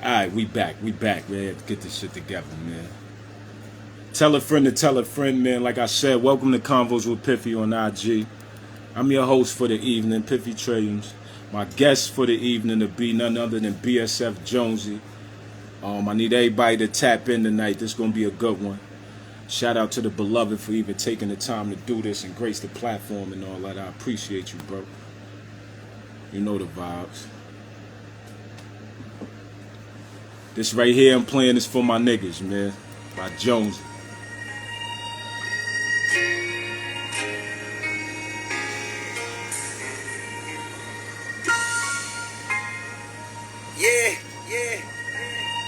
Alright, we back, man. Get this shit together, man. Tell a friend to tell a friend, man. Like I said, welcome to Convos with Piffy on IG. I'm your host for the evening, Piffy Trilliums. My guest for the evening to be none other than B F Jonezy. I need everybody to tap in tonight. This is gonna be a good one. Shout out to the beloved for even taking the time to do this and grace the platform and all that. I appreciate you, bro. You know the vibes. This right here I'm playing is for my niggas, man. By Jonesy. Yeah.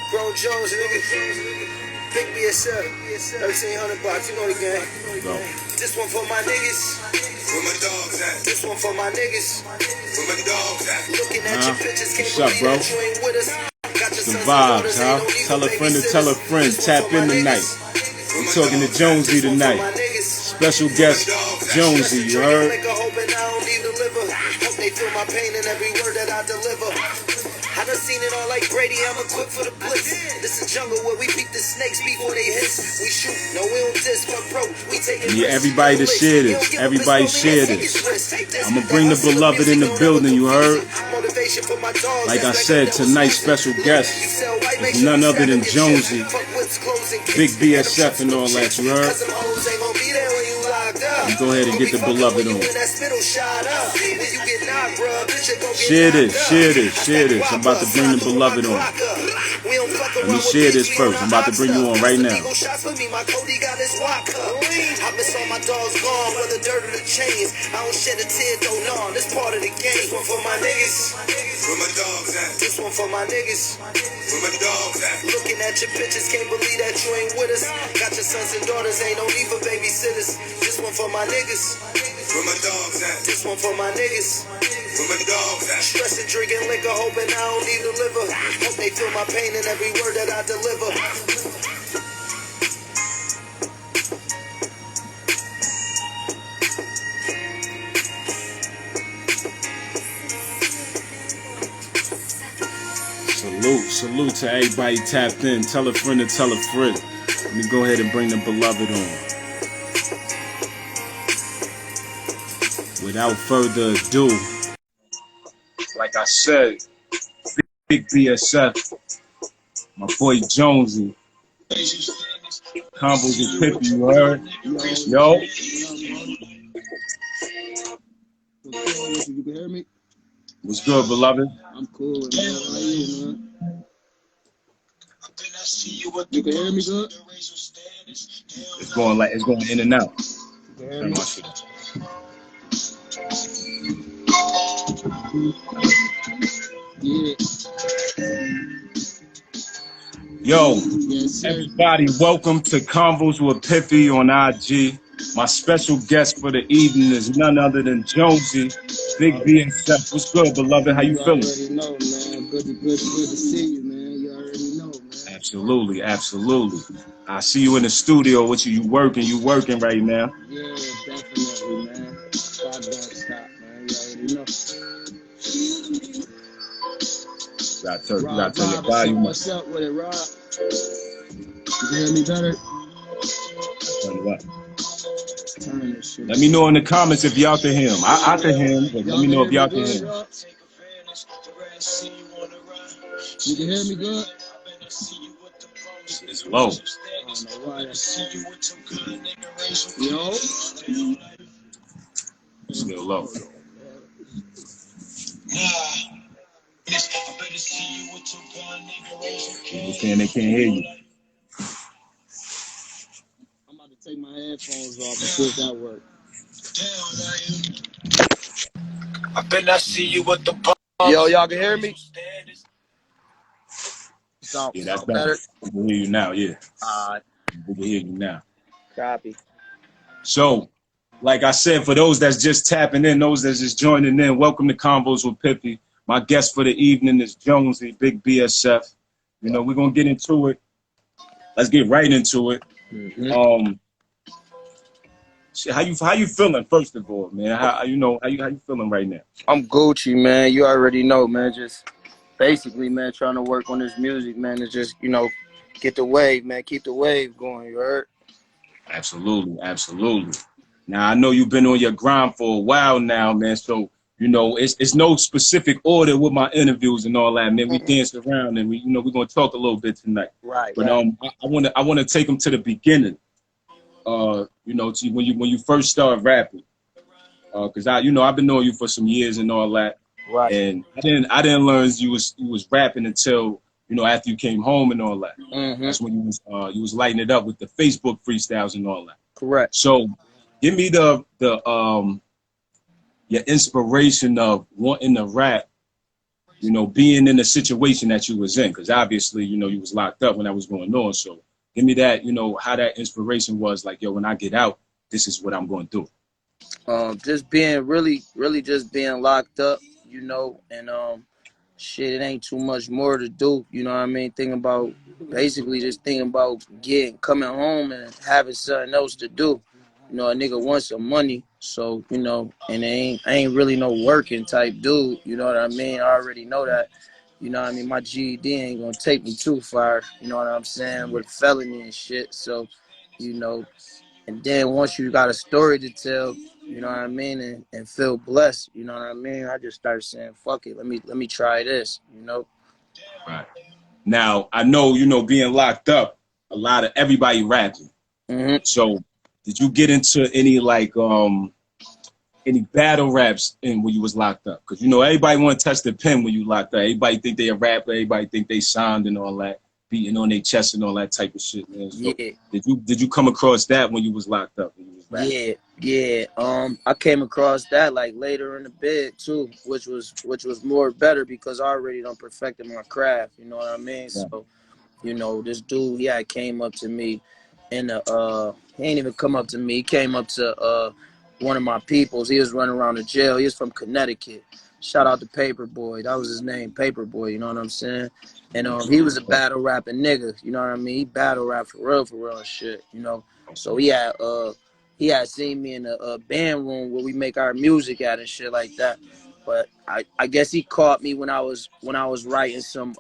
Grown Jones, nigga. Big BSF. 1300 bucks, you know the game. Go. This one for my niggas. Where my dogs at? This one for my niggas. Where my dogs at? Looking at your pictures, can't believe that you ain't with us. The vibes, huh? Tell a friend to tell a friend. Tap in tonight. We talking to Jonesy tonight. Special guest Jonesy, you heard? They feel my pain in every word that I deliver. I done seen it all like Brady, I'm equipped for the blitz. This is jungle where we beat the snakes before they hiss. We shoot, no we don't diss, but bro, we take it. Yeah, everybody to share this. Everybody share this. I'ma bring the beloved in the building, you heard? Like I said, tonight's special guest is none other than Jonesy, Big BSF and all that, you heard? You go ahead and get the beloved on. Share this. I'm about to bring the beloved on. Let me share this first. I'm about to bring you on right now. I miss all my dogs gone, whether dirt or the chains. I don't shed a tear, though, no, this part of the game. This one for my niggas. Where my dogs at? This one for my niggas. Where my dogs at? Looking at your pictures, can't believe that you ain't with us. Got your sons and daughters, ain't no need for babysitters. This one for my niggas. Where my dogs at? This one for my niggas. Where my dogs at? Stressing, drinking liquor, hoping I don't need to live. Hope they feel my pain in every word that I deliver. Salute to everybody tapped in. Tell a friend to tell a friend. Let me go ahead and bring the beloved on. Without further ado, like I said, Big BSF, my boy Jonesy, Convos with Piffy, you heard? Yo. You can hear me? What's good, beloved? I'm cool, man. How are you, man? You can hear me good? It's going in and out. You can hear me? Yeah. Yo, Yes, everybody, welcome to Convos with Piffy on IG. My special guest for the evening is none other than Jonesy, Big BSF. What's good, beloved? How you feeling? You already know, man. Good to see you, man. You already know, man. Absolutely. I see you in the studio with you. You working right now. Yeah, definitely, man. Stop, don't stop, man. You already know. You gotta turn your volume up. What's up with it, Rob? You can hear me better? Turn it up. Turn this shit. Let me know in the comments if y'all can hear him. I can hear him, but let me know if y'all can hear him. You can hear me good? It's low. I don't know why. Yo? It's still low. People saying they can't hear you. I'm about to take my headphones off and see if that works. I bet I see you with the bump. Yo, y'all can hear me? Yeah, that's better. We can hear you now, yeah. We can hear you now. Copy. So, like I said, for those that's just tapping in, those that's just joining in, welcome to Convos with Piffy. My guest for the evening is Jonesy, Big BSF. You know, we're gonna get into it. Let's get right into it. Mm-hmm. How you feeling, first of all, man? How you feeling right now? I'm Gucci, man. You already know, man. Just Basically, man, trying to work on this music, man, to just, get the wave, man, keep the wave going, you heard? Absolutely, absolutely. Now I know you've been on your grind for a while now, man. So it's no specific order with my interviews and all that, man. We dance around and we're gonna talk a little bit tonight. Right, But right. I wanna take them to the beginning. To when you first started rapping. Cause I've been knowing you for some years and all that. Right. And I didn't learn you was rapping until after you came home and all that. That's when you was lighting it up with the Facebook freestyles and all that. Correct. So give me the your inspiration of wanting to rap, being in the situation that you was in, because obviously you was locked up when that was going on. So give me that, how that inspiration was like, yo, when I get out, this is what I'm going to do. Just being really just being locked up, and shit, it ain't too much more to do, you know what I mean? Basically just thinking about coming home and having something else to do. A nigga wants some money, so, and I ain't really no working type dude, you know what I mean? I already know that, you know what I mean? My GED ain't gonna take me too far, you know what I'm saying, with felony and shit, so, and then once you got a story to tell, you know what I mean, and feel blessed, you know what I mean, I just started saying, fuck it, let me try this, Right. Now, I know, being locked up, a lot of everybody rapping. Mm-hmm. So did you get into any any battle raps when you was locked up? Because everybody want to test the pen when you locked up. Everybody think they a rapper. Everybody think they signed and all that, beating on their chest and all that type of shit, man. So Yeah. did you come across that when you was locked up? When you was rapping? Yeah. I came across that like later in the bid too, which was more better because I already done perfected my craft. You know what I mean? Yeah. So, this dude, came up to me, and he ain't even come up to me. He came up to one of my peoples. He was running around the jail. He was from Connecticut. Shout out to Paperboy. That was his name, Paperboy. You know what I'm saying? And he was a battle rapping nigga. You know what I mean? He battle rap for real and shit. So he had seen me in a band room where we make our music at and shit like that. But I guess he caught me when I was writing some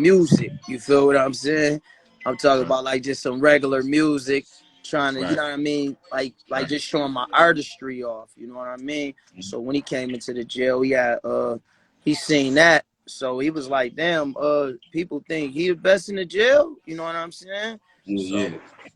music. You feel what I'm saying? I'm talking about like just some regular music, trying to, you know what I mean? Like just showing my artistry off. You know what I mean? So when he came into the jail, he seen that. So he was like, damn, people think he the best in the jail. You know what I'm saying? Yeah.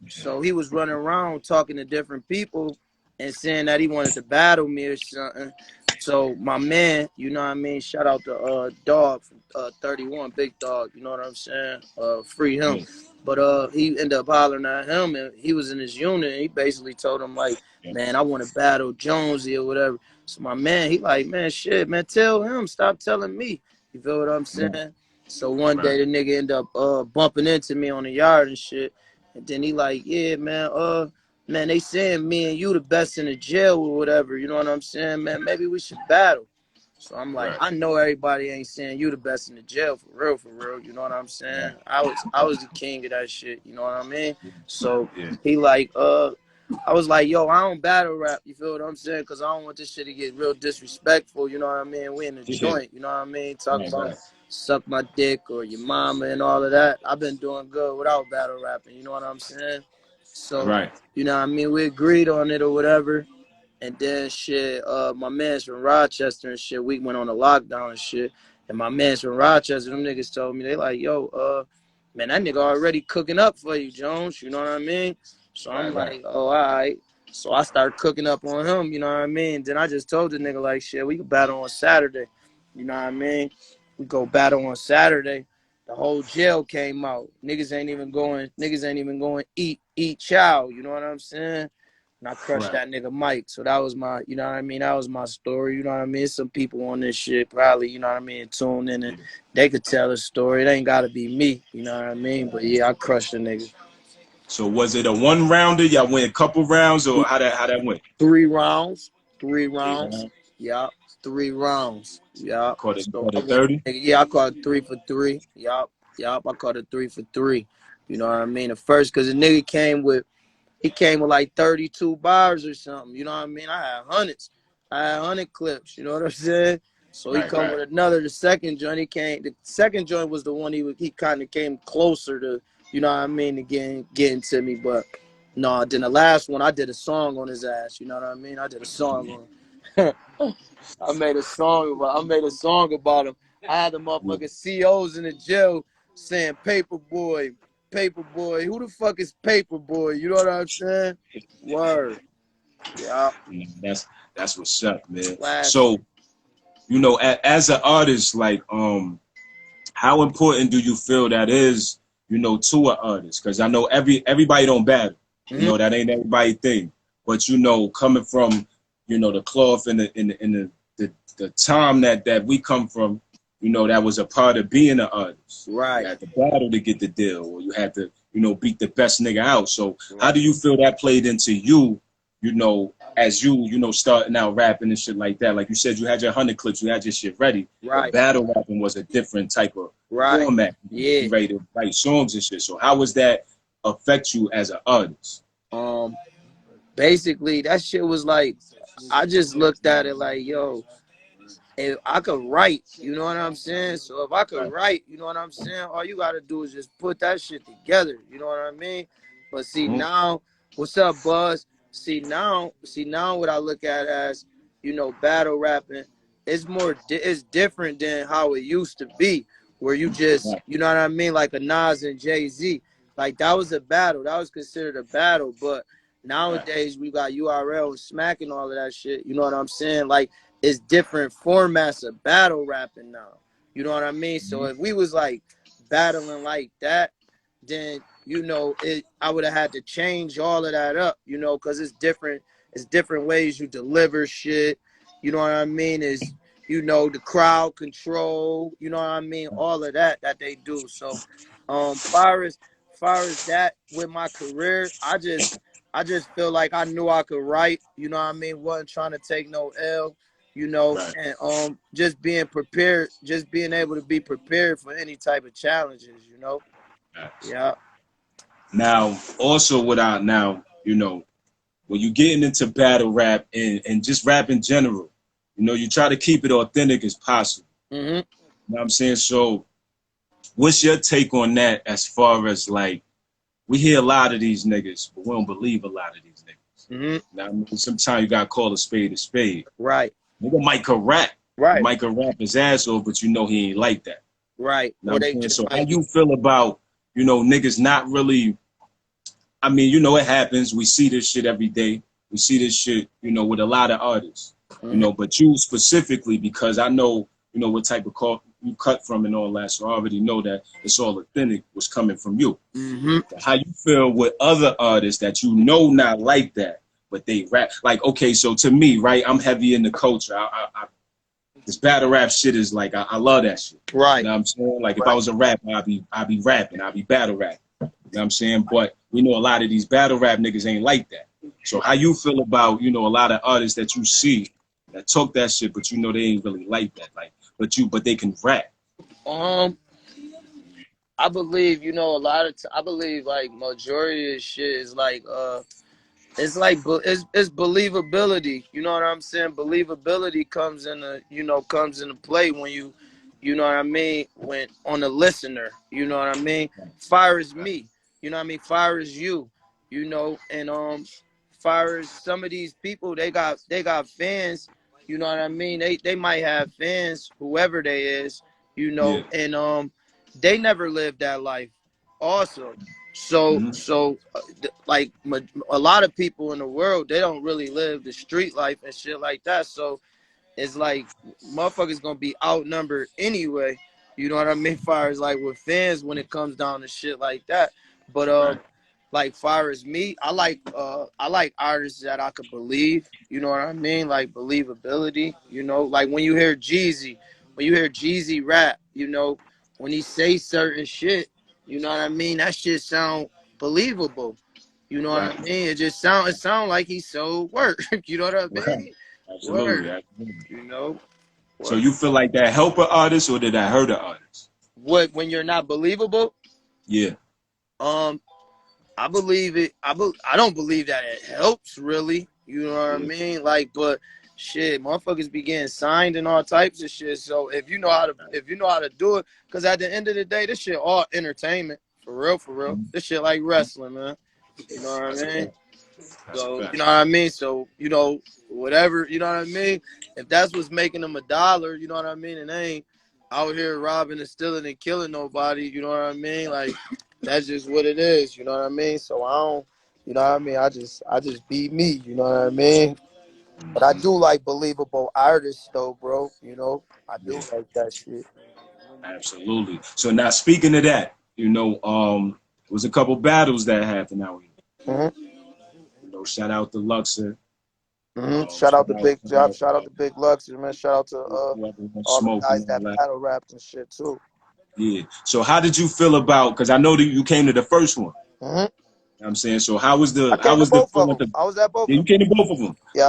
So he was running around talking to different people and saying that he wanted to battle me or something. So my man, you know what I mean? Shout out to Dog from 31, Big Dog, you know what I'm saying? Free him. Yeah. But he ended up hollering at him, and he was in his unit, and he basically told him, like, man, I want to battle Jonesy or whatever. So my man, he like, man, shit, man, tell him, stop telling me. You feel what I'm saying? Yeah. So one day the nigga ended up bumping into me on the yard and shit. And then he like, yeah, man, they saying me and you the best in the jail or whatever. You know what I'm saying, man? Maybe we should battle. So I'm like, I know everybody ain't saying you the best in the jail for real. You know what I'm saying? I was the king of that shit. You know what I mean? So he like, I was like, yo, I don't battle rap. You feel what I'm saying? Because I don't want this shit to get real disrespectful. You know what I mean? We in the joint. You know what I mean? Talking about suck my dick or your mama and all of that. I've been doing good without battle rapping. You know what I'm saying? So, you know what I mean? We agreed on it or whatever. And then shit, my man's from Rochester and shit, we went on a lockdown and shit. And my man's from Rochester, them niggas told me, they like, yo, man, that nigga already cooking up for you, Jones. You know what I mean? So I'm like, oh, all right. So I started cooking up on him, you know what I mean? Then I just told the nigga, like, shit, we can battle on Saturday. You know what I mean? We go battle on Saturday. The whole jail came out. Niggas ain't even going eat chow. You know what I'm saying? And I crushed that nigga Mike. So that was my, you know what I mean? That was my story. You know what I mean? Some people on this shit probably, you know what I mean, tune in and they could tell a story. It ain't got to be me. You know what I mean? But yeah, I crushed the nigga. So was it a one rounder? Y'all went a couple rounds, or how that went? 3 rounds. 3 rounds. Yeah. 3 rounds. Yeah. Caught it So 30? I caught 3 for 3. Yup. I caught it 3 for 3. You know what I mean? The first, because the nigga came with like 32 bars or something. You know what I mean? I had hundreds. I had 100 clips. You know what I'm saying? So he come right. with another. The second joint, the second joint was the one he kind of came closer to, you know what I mean, to getting to me. But no, then the last one, I did a song on his ass. You know what I mean? I did a song on. I made a song about him. I had the motherfucking COs in the jail saying Paperboy, Paperboy. Who the fuck is Paperboy? You know what I'm saying? Word. Yeah. That's what's up, man. Classic. So, you know, as an artist, like, how important do you feel that is, you know, to an artist? Because I know everybody don't battle. You know, that ain't everybody thing. But you know, coming from, you know, the cloth and the time that we come from, you know, that was a part of being an artist. Right. You had to battle to get the deal, or you had to, you know, beat the best nigga out. So how do you feel that played into you, you know, as you know, starting out rapping and shit like that? Like you said, you had your 100 clips, you had your shit ready. Right. But battle rapping was a different type of format. Yeah. You ready to write songs and shit. So how was that affect you as an artist? Basically that shit was like, I just looked at it like, yo, if I could write, you know what I'm saying? So if I could write, you know what I'm saying? All you gotta do is just put that shit together, you know what I mean? But see now, what's up, Buzz? See now what I look at as, you know, battle rapping, it's different than how it used to be, where you just, you know what I mean, like a Nas and Jay-Z. Like that was a battle. That was considered a battle. But nowadays we got URL and Smack and all of that shit. You know what I'm saying? Like it's different formats of battle rapping now. You know what I mean? So if we was like battling like that, then you know I would have had to change all of that up. You know, because it's different. It's different ways you deliver shit. You know what I mean? Is, you know, the crowd control. You know what I mean? All of that they do. So, far as that with my career, I just feel like I knew I could write. You know what I mean? Wasn't trying to take no L. You know, and just being prepared, just being able to be prepared for any type of challenges. You know. Yeah. Now, also you know, when you getting into battle rap and just rap in general, you know, you try to keep it authentic as possible. You know what I'm saying? So what's your take on that as far as, like, we hear a lot of these niggas, but we don't believe a lot of these niggas. Now, I mean, sometimes you got to call a spade a spade. Right. Nigga might could rap. Right. He might could rap his ass off, but you know he ain't like that. Right. You know what I'm saying? So how you feel about, you know, niggas not really, I mean, you know, it happens. We see this shit every day. We see this shit, you know, with a lot of artists, you know, but you specifically, because I know, you know, what type of call you cut from and all that. So I already know that it's all authentic was coming from you. How you feel with other artists that you know not like that, but they rap? Like, okay, so to me, right, I'm heavy in the culture. This battle rap shit is like, I love that shit. Right. You know what I'm saying? Like, if I was a rapper, I'd be rapping. I'd be battle rapping. You know what I'm saying? But we know a lot of these battle rap niggas ain't like that. So how you feel about, you know, a lot of artists that you see that talk that shit, but you know they ain't really like that, like, but they can rap? I believe, you know, I believe like majority of shit is like it's like it's believability. You know what I'm saying? Believability comes into play when you know what I mean, when on the listener. You know what I mean? Fire is me. You know what I mean? Fire is you. You know, and fire is some of these people, they got fans. You know what I mean? They might have fans, whoever they is. You know, and they never lived that life. Also. So like a lot of people in the world, they don't really live the street life and shit like that. So it's like motherfuckers gonna be outnumbered anyway. You know what I mean? Far as like with fans when it comes down to shit like that. But like far as me, I like artists that I could believe. You know what I mean? Like believability. You know, like when you hear Jeezy rap, you know, when he say certain shit, you know what I mean? That shit sound believable. You know what I mean? It sound like he sold work. You know what I mean? Absolutely. You know. So you feel like that help an artist, or did that hurt an artist? What, when you're not believable? Yeah. I believe it. I don't believe that it helps really. You know what I mean? Like, but shit, motherfuckers be getting signed and all types of shit. So if you know how to do it, because at the end of the day, this shit all entertainment. For real, for real. This shit like wrestling, man. You know what That's I a mean? fact. That's a So, fact. you know what I mean? So, whatever, you know what I mean? If that's what's making them $1, you know what I mean? And they ain't out here robbing and stealing and killing nobody, you know what I mean? Like, that's just what it is, you know what I mean? So I don't, you know what I mean? I just be me, you know what I mean? But I do like believable artists though, bro. You know, I do Yeah, like that shit. absolutely. So now speaking of that, it was a couple battles that happened out here. Mm-hmm. Shout out to Luxor. Shout out to shout out Uh, to Big Luxury, man. Shout out to whoever was all the smoking guys and that all that. battle rapped and shit too. Yeah. So how did you feel about? Because I know that you came to the first one. Mm-hmm. You know what I'm saying, so I how came to was the both of feeling? them. I was at both Yeah, you of them. came to both of them, Yeah.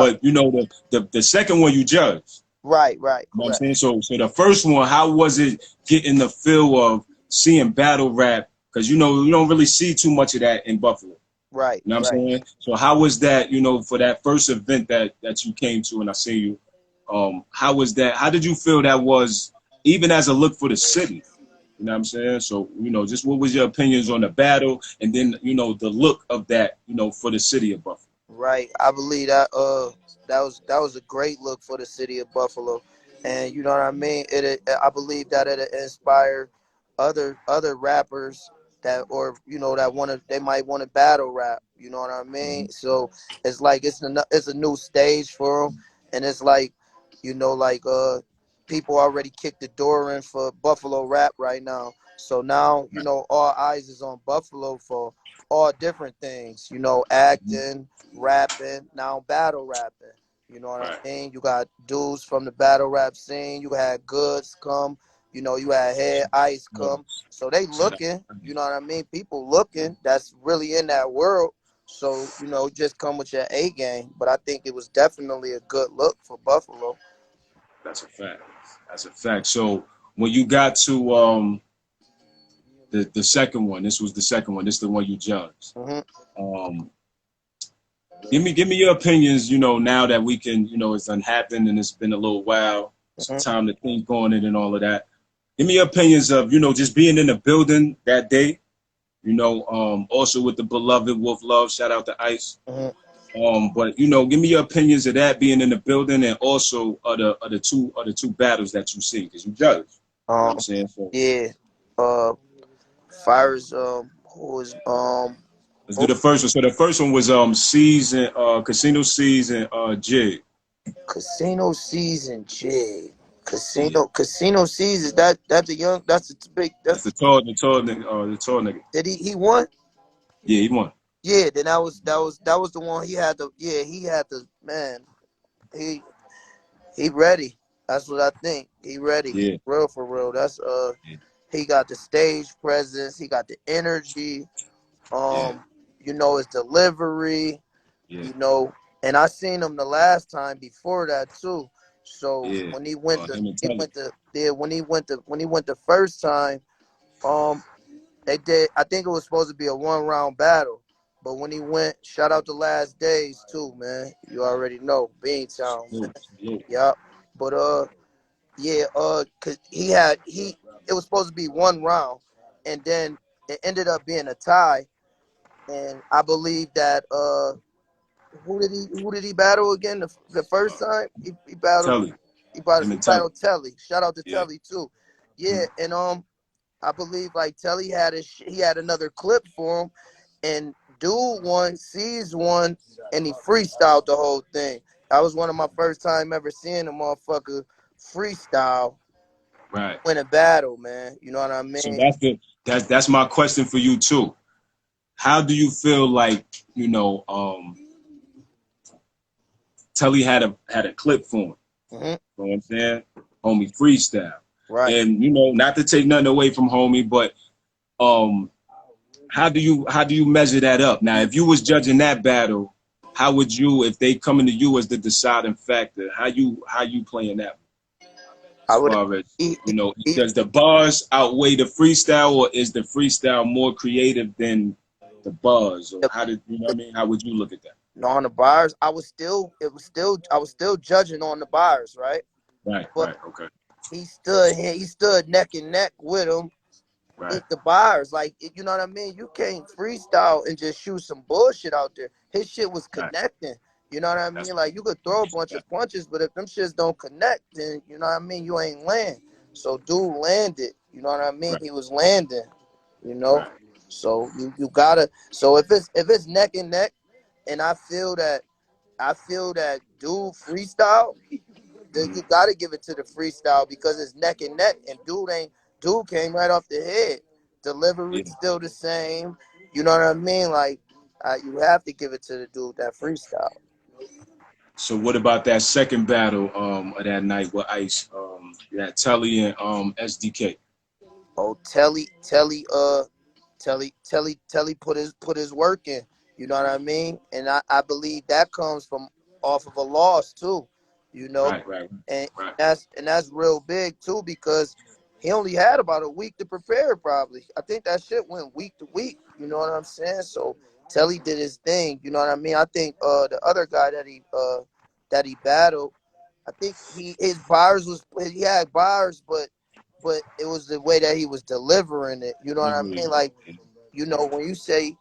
but the second one you judged. Right. You know what I'm Correct. saying? So the first one, how was it getting the feel of seeing battle rap? Because you don't really see too much of that in Buffalo. Right. You know what I'm Right. saying? So how was that, for that first event that you came to and I see you, how was that? How did you feel that was, even as a look for the city? You know what I'm saying? So, just what was your opinions on the battle and then, the look of that, for the city of Buffalo? Right. I believe that that was a great look for the city of Buffalo, and you know what I mean. I believe that it inspired other rappers that or that they might want to battle rap. You know what I mean. So it's like it's a new stage for them, and it's like like people already kicked the door in for Buffalo rap right now. So now all eyes is on Buffalo for all different things. Acting, rapping, now battle rapping. You know what Right. I mean? You got dudes from the battle rap scene. You had Goods come. You had Head Ice come. So they Shout out. looking. You know what I mean? People looking. That's really in that world. So just come with your A game. But I think it was definitely a good look for Buffalo. That's a fact. That's a fact. So when you got to the second one, this was the second one. This is the one you judged. Mm-hmm. Um, give me your opinions. Now that we can, it's done happened and it's been a little while, some Mm-hmm. time to think on it and all of that. Give me your opinions of just being in the building that day. Also with the beloved Wolf Love. Shout out to Ice. Mm-hmm. But give me your opinions of that being in the building and also of the two battles that you see because you judge. You know what I'm saying? So Yeah. Fires. Who was let's do the first one. So the first one was season Casino season Jig. Casino season, Jig. Yeah. Casino season. That's a young. That's a big. That's That's the tall nigga. did he won? Yeah, he won. Yeah. Then that was the one he had to. Yeah, he had to. Man, he he ready. That's what I think. He ready. Yeah. Real for real. That's Yeah. he got the stage presence. He got the energy. Yeah. His delivery. Yeah. you know. And I seen him the last time before that too. So Yeah. when he went Him and he Telly. went to yeah, when he went the first time, um, they did. I think it was supposed to be a 1 round battle, but when he went, shout out to Last Days too, man. You already know Beantown, man. Salute. Salute. Yup. But yeah, cause it was supposed to be 1 round, and then it ended up being a tie, and I believe that who did he battle again the first time? He battled Telly. Him he and Telly. battled Telly. Shout out to Yeah. Telly too. Yeah, and I believe like Telly he had another clip for him, and dude sees one, and he freestyled the whole thing. That was one of my first time ever seeing a motherfucker freestyle Right. win a battle, man. You know what I So mean? that's my question for you too. How do you feel like, Telly had a clip for him? Mm-hmm. You know what I'm saying? Homie freestyle. Right. And not to take nothing away from homie, but how do you measure that up? Now, if you was judging that battle, how would you, if they coming to you as the deciding factor, how you playing that? I As would. far as He, does the bars outweigh the freestyle, or is the freestyle more creative than the bars? Or how did you know what I mean? How would you look at that? No, on the bars, I was still judging on the bars, right? Right, But right, okay, he stood neck and neck with him right, with the bars. Like, you know what I mean? You can't freestyle and just shoot some bullshit out there. His shit was right. connecting. You know what I That's mean? Like, you could throw a bunch of punches, but if them shits don't connect, then you know what I mean? You ain't land. So dude landed. You know what I mean? right, He was landing. You know. right. So you gotta. So if it's neck and neck, and I feel that dude freestyle, then you gotta give it to the freestyle because it's neck and neck, and dude came right off the head. Yeah. Delivery still the same. You know what I mean? Like, you have to give it to the dude that freestyle. So what about that second battle of that night with Ice? You had Telly and SDK. Oh, Telly put his work in. You know what I mean? And I believe that comes from off of a loss too. You know, Right, right, and right. that's real big too because he only had about a week to prepare. Probably, I think that shit went week to week. You know what I'm saying? So Telly did his thing. You know what I mean? I think the other guy that he battled, I think he had bars, but it was the way that he was delivering it. You know what I Delivery. mean? Like, when you say,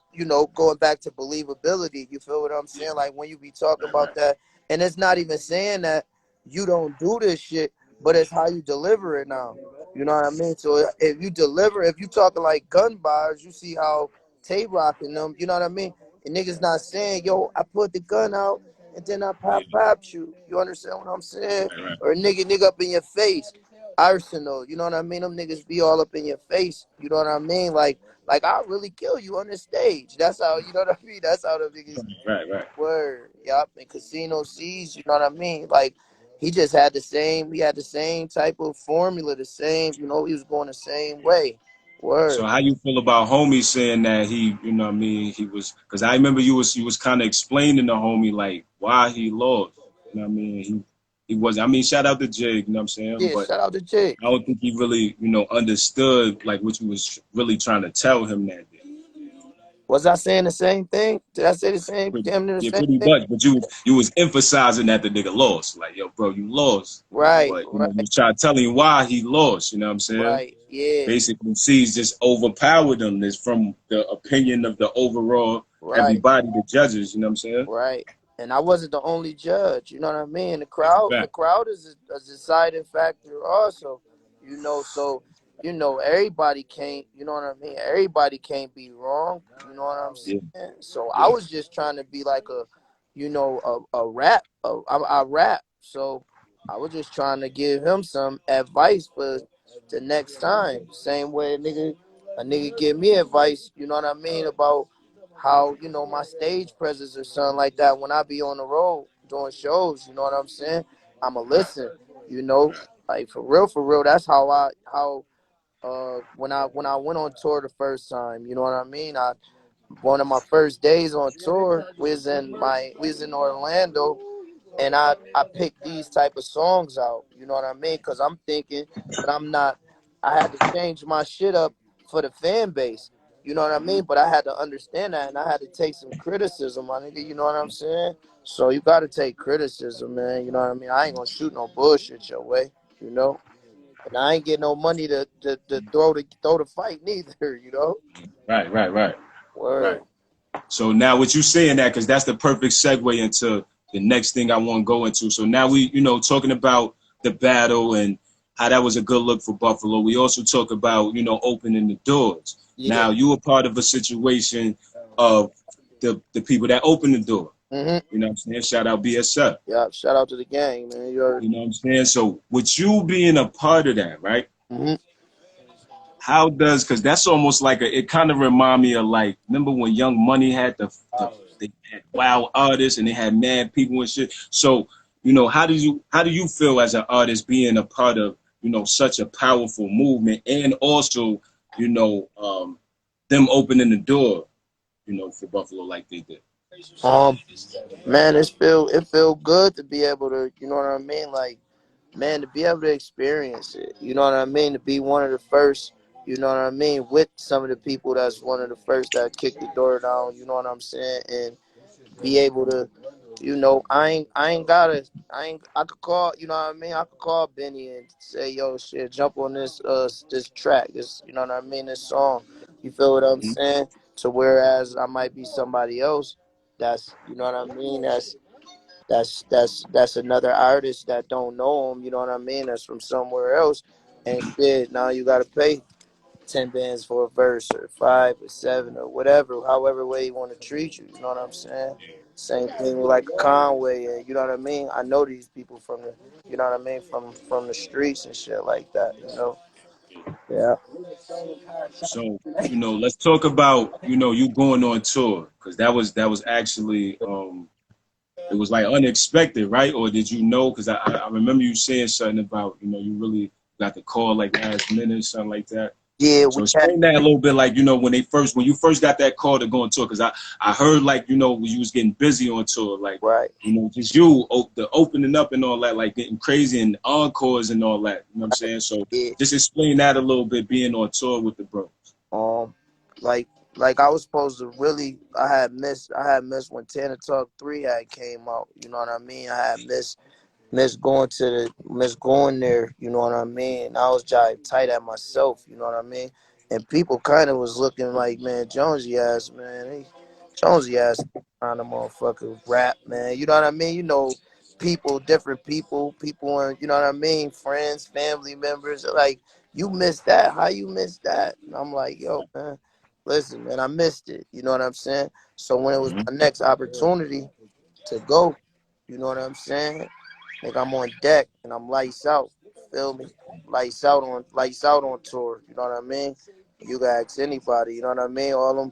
going back to believability, you feel what I'm saying? Like, when you be talking Right, about right. that, and it's not even saying that you don't do this shit, but it's how you deliver it now. You know what I mean? So if you talking like gun bars, you see how Tay rocking them. You know what I mean? And niggas not saying, yo, I put the gun out and then I Yeah, popped you. You understand what I'm saying? right, right. Or nigga up in your face. Arsenal, you know what I mean? Them niggas be all up in your face. You know what I mean? Like I'll really kill you on the stage. That's how, you know what I mean? That's how the niggas Right, right. were. Yup. And Casino C's, you know what I mean? Like, he had the same type of formula, the same, he was going the same way. So Word. how you feel about homie saying that he, you know what I mean, he was, because I remember you was kind of explaining to homie like why he lost. You know what I mean? He was, I mean, shout out to Jig, you know what I'm saying? Yeah, But shout out to Jake. I don't think he really, understood like what you was really trying to tell him that day. Was I saying the same thing? Did I say the same, Pretty, damn near the yeah, same pretty thing? much. But you was emphasizing that the nigga lost. Like, yo, bro, you lost. Right, But you right, was trying to tell him why he lost. You know what I'm saying? right. Yeah, Basically, C's just overpowered them. This from the opinion of the overall right. everybody, the judges. You know what I'm saying? Right. And I wasn't the only judge. You know what I mean? The That's a crowd, the fact. crowd is a deciding factor also. So everybody can't. You know what I mean? Everybody can't be wrong. You know what I'm Yeah, saying? So I yeah, was just trying to be like a rap. I rap. So I was just trying to give him some advice for the next time. Same way a nigga give me advice. You know what I mean about how my stage presence or something like that when I be on the road doing shows. You know what I'm saying? I'ma right, listen. You know, like for real. That's how when I went on tour the first time. You know what I mean? One of my first days on tour we was in Orlando, and I picked these type of songs out. You know what I mean? Because I'm thinking that I had to change my shit up for the fan base. You know what I mean? But I had to understand that, and I had to take some criticism, my nigga. You know what I'm saying? So you got to take criticism, man. You know what I mean? I ain't gonna shoot no bullshit your way. You know, and I ain't getting no money to throw the fight neither. You know, right, right, right, right. word. So now what you saying that, because that's the perfect segue into the next thing I want to go into. So now we, talking about the battle and how that was a good look for Buffalo. We also talk about, opening the doors. Yeah. Now you were part of a situation of the people that opened the door. Mhm. You know what I'm saying? Shout out BSF. Yeah. Shout out to the gang, man. You already. You know what I'm saying? So with you being a part of that, right? Mhm. How does, because that's almost like it kind of remind me of like, remember when Young Money had they had wild artists and they had mad people and shit. So, how do you feel as an artist being a part of, such a powerful movement, and also, them opening the door, for Buffalo like they did? Um, Man, it feel good to be able to, you know what I mean? Like, man, to be able to experience it. You know what I mean? To be one of the first, you know what I mean, with some of the people that's one of the first that kicked the door down, you know what I'm saying? And be able to, you know, I could call, you know what I mean? I could call Benny and say, yo, shit, jump on this track, this, you know what I mean, this song. You feel what I'm saying? To whereas I might be somebody else that's, you know what I mean, that's another artist that don't know him, you know what I mean, that's from somewhere else, and shit, now you gotta pay 10 bands for a verse or 5 or 7 or whatever, however way you want to treat you, you know what I'm saying? Same thing with like Conway, and you know what I mean? I know these people from the, you know what I mean, from the streets and shit like that, you know? Yeah. So, you know, let's talk about, you know, you going on tour, because that was actually it was like unexpected, right? Or did you know? Because I remember you saying something about, you know, you really got the call like last minute, something like that. Yeah, we So had, explain that a little bit, like, you know, when you first got that call to go on tour, because I heard, like, you know, you was getting busy on tour, like, right. you know, just the opening up and all that, like getting crazy and encores and all that. You know what I'm saying? So Yeah. just explain that a little bit, being on tour with the bro. Um, like I was supposed to really, I had missed when Tana Talk 3 had came out, you know what I mean? I had miss going there, you know what I mean? I was jive tight at myself, you know what I mean? And people kind of was looking like, man, Jonesy ass on the motherfucker rap, man. You know what I mean? You know, different people, and you know what I mean? Friends, family members, like, you missed that. How you missed that? And I'm like, yo, man, listen, man, I missed it. You know what I'm saying? So when it was Mm-hmm. my next opportunity to go, you know what I'm saying? Like, I'm on deck and I'm lights out. Feel me? Lights out on tour. You know what I mean? You can ask anybody. You know what I mean? All them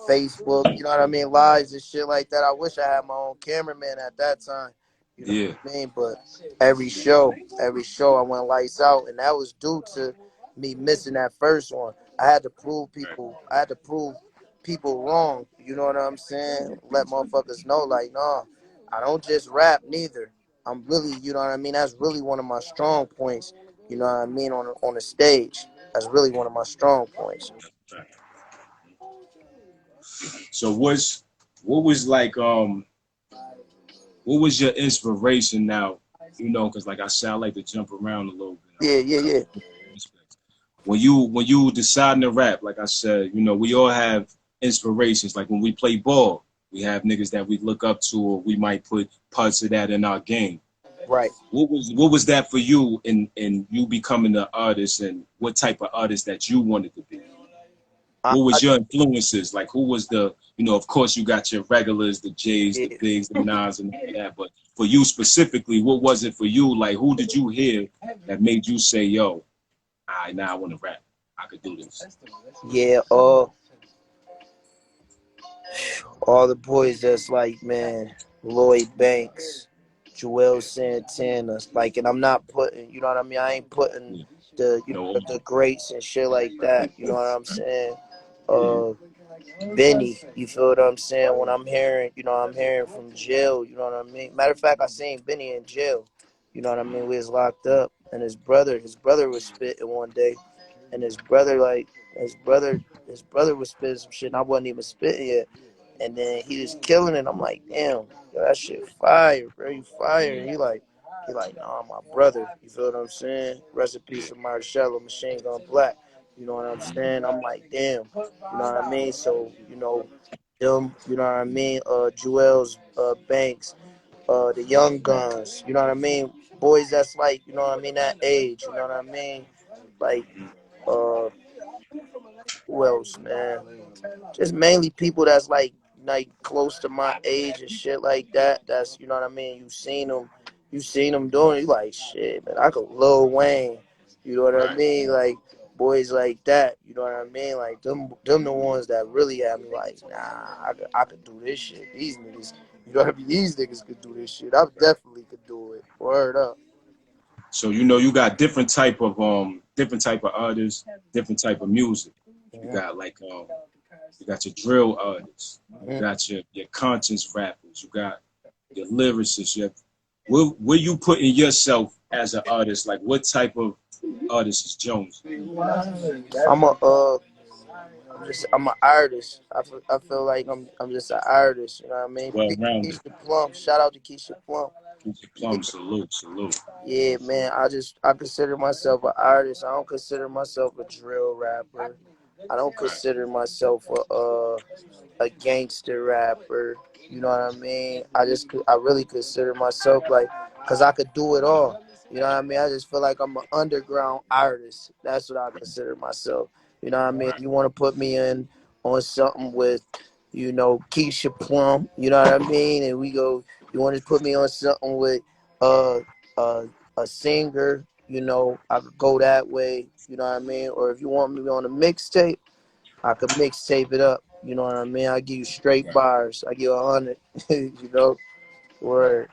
Facebook. You know what I mean? Lives and shit like that. I wish I had my own cameraman at that time. You know Yeah. what I mean? But every show, I went lights out, and that was due to me missing that first one. I had to prove people. I had to prove people wrong. You know what I'm saying? Let motherfuckers know, like, nah, I don't just rap neither. I'm really, you know what I mean? That's really one of my strong points, you know what I mean, on the stage. That's really one of my strong points. So what was like what was your inspiration now? You know, because like I said, I like to jump around a little bit. I Yeah, like to yeah, cover yeah. different aspects. When you deciding to rap, like I said, you know, we all have inspirations. Like when we play ball, we have niggas that we look up to, or we might put parts of that in our game. Right. What was that for you in you becoming an artist, and what type of artist that you wanted to be? I, What I was your influences? Like who was the, you know, of course you got your regulars, the J's, the yeah. Bigs, the Nas and all that, but for you specifically, what was it for you? Like who did you hear that made you say, yo, all right, now I want to rap. I could do this. Yeah, all the boys that's like, man, Lloyd Banks, Joel Santana, like, and I'm not putting, you know what I mean? I ain't putting Yeah. the, you No, know, the greats and shit like that. You know what I'm saying? yeah, Uh, Benny, you feel what I'm saying? When I'm hearing, you know, I'm hearing from jail, you know what I mean? Matter of fact, I seen Benny in jail. You know what I mean? We was locked up, and his brother was spitting one day, and his brother was spitting some shit, and I wasn't even spitting yet. And then he was killing it. I'm like, damn, yo, that shit fire, bro. You fire. And he like, nah, my brother. You feel what I'm saying? Rest in peace to Marcello, Machine Gun Black. You know what I'm saying? I'm like, damn. You know what I mean? So, you know, them, you know what I mean? Jewels, Banks, the Young Guns, you know what I mean? Boys that's like, you know what I mean, that age, you know what I mean? Like, uh, who else, man? Just mainly people that's like close to my age and shit like that. That's, you know what I mean. You seen them doing it. You like, shit, man. I could Lil Wayne. You know what I right. mean? Like, boys like that. You know what I mean? Like, them the ones that really have me like, nah, I could do this shit. These niggas, you know what I mean? These niggas could do this shit. I definitely could do it. Word up. So you know you got different type of artists, different type of music. You Mhm, got like you got your drill artists, you mhm. got your conscience rappers, you got your lyricists. Where you putting yourself as an artist? Like what type of artist is Jones? I'm a I'm an artist. I feel like I'm just an artist. You know what I mean? Well rounded. Keisha Plum. Shout out to Keisha Plum. Keep your plum. Salute, salute. Yeah, man. I consider myself an artist. I don't consider myself a drill rapper. I don't Right. consider myself a gangster rapper. You know what I mean? I really consider myself like, cause I could do it all. You know what I mean? I just feel like I'm an underground artist. That's what I consider myself. You know what I mean? Right. You want to put me in on something with, Keisha Plum. You know what I mean? And we go. You want to put me on something with uh uh a singer. I could go that way. You know what I mean? Or if you want me on a mixtape, I could mixtape it up. You know what I mean? I give you straight Right. bars. I give you 100. Word.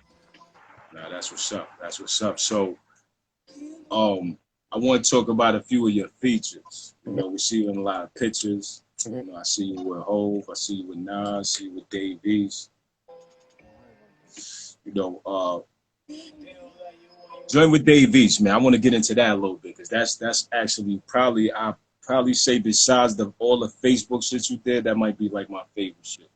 Now that's what's up. That's what's up. So, I want to talk about a few of your features. We see you in a lot of pictures. Mhm. I see you with Hove. I see you with Nas. I see you with Dave East. You know, join with Dave East, man. I want to get into that a little bit because that's actually I probably say besides all the Facebook shit you did, that might be like my favorite shit.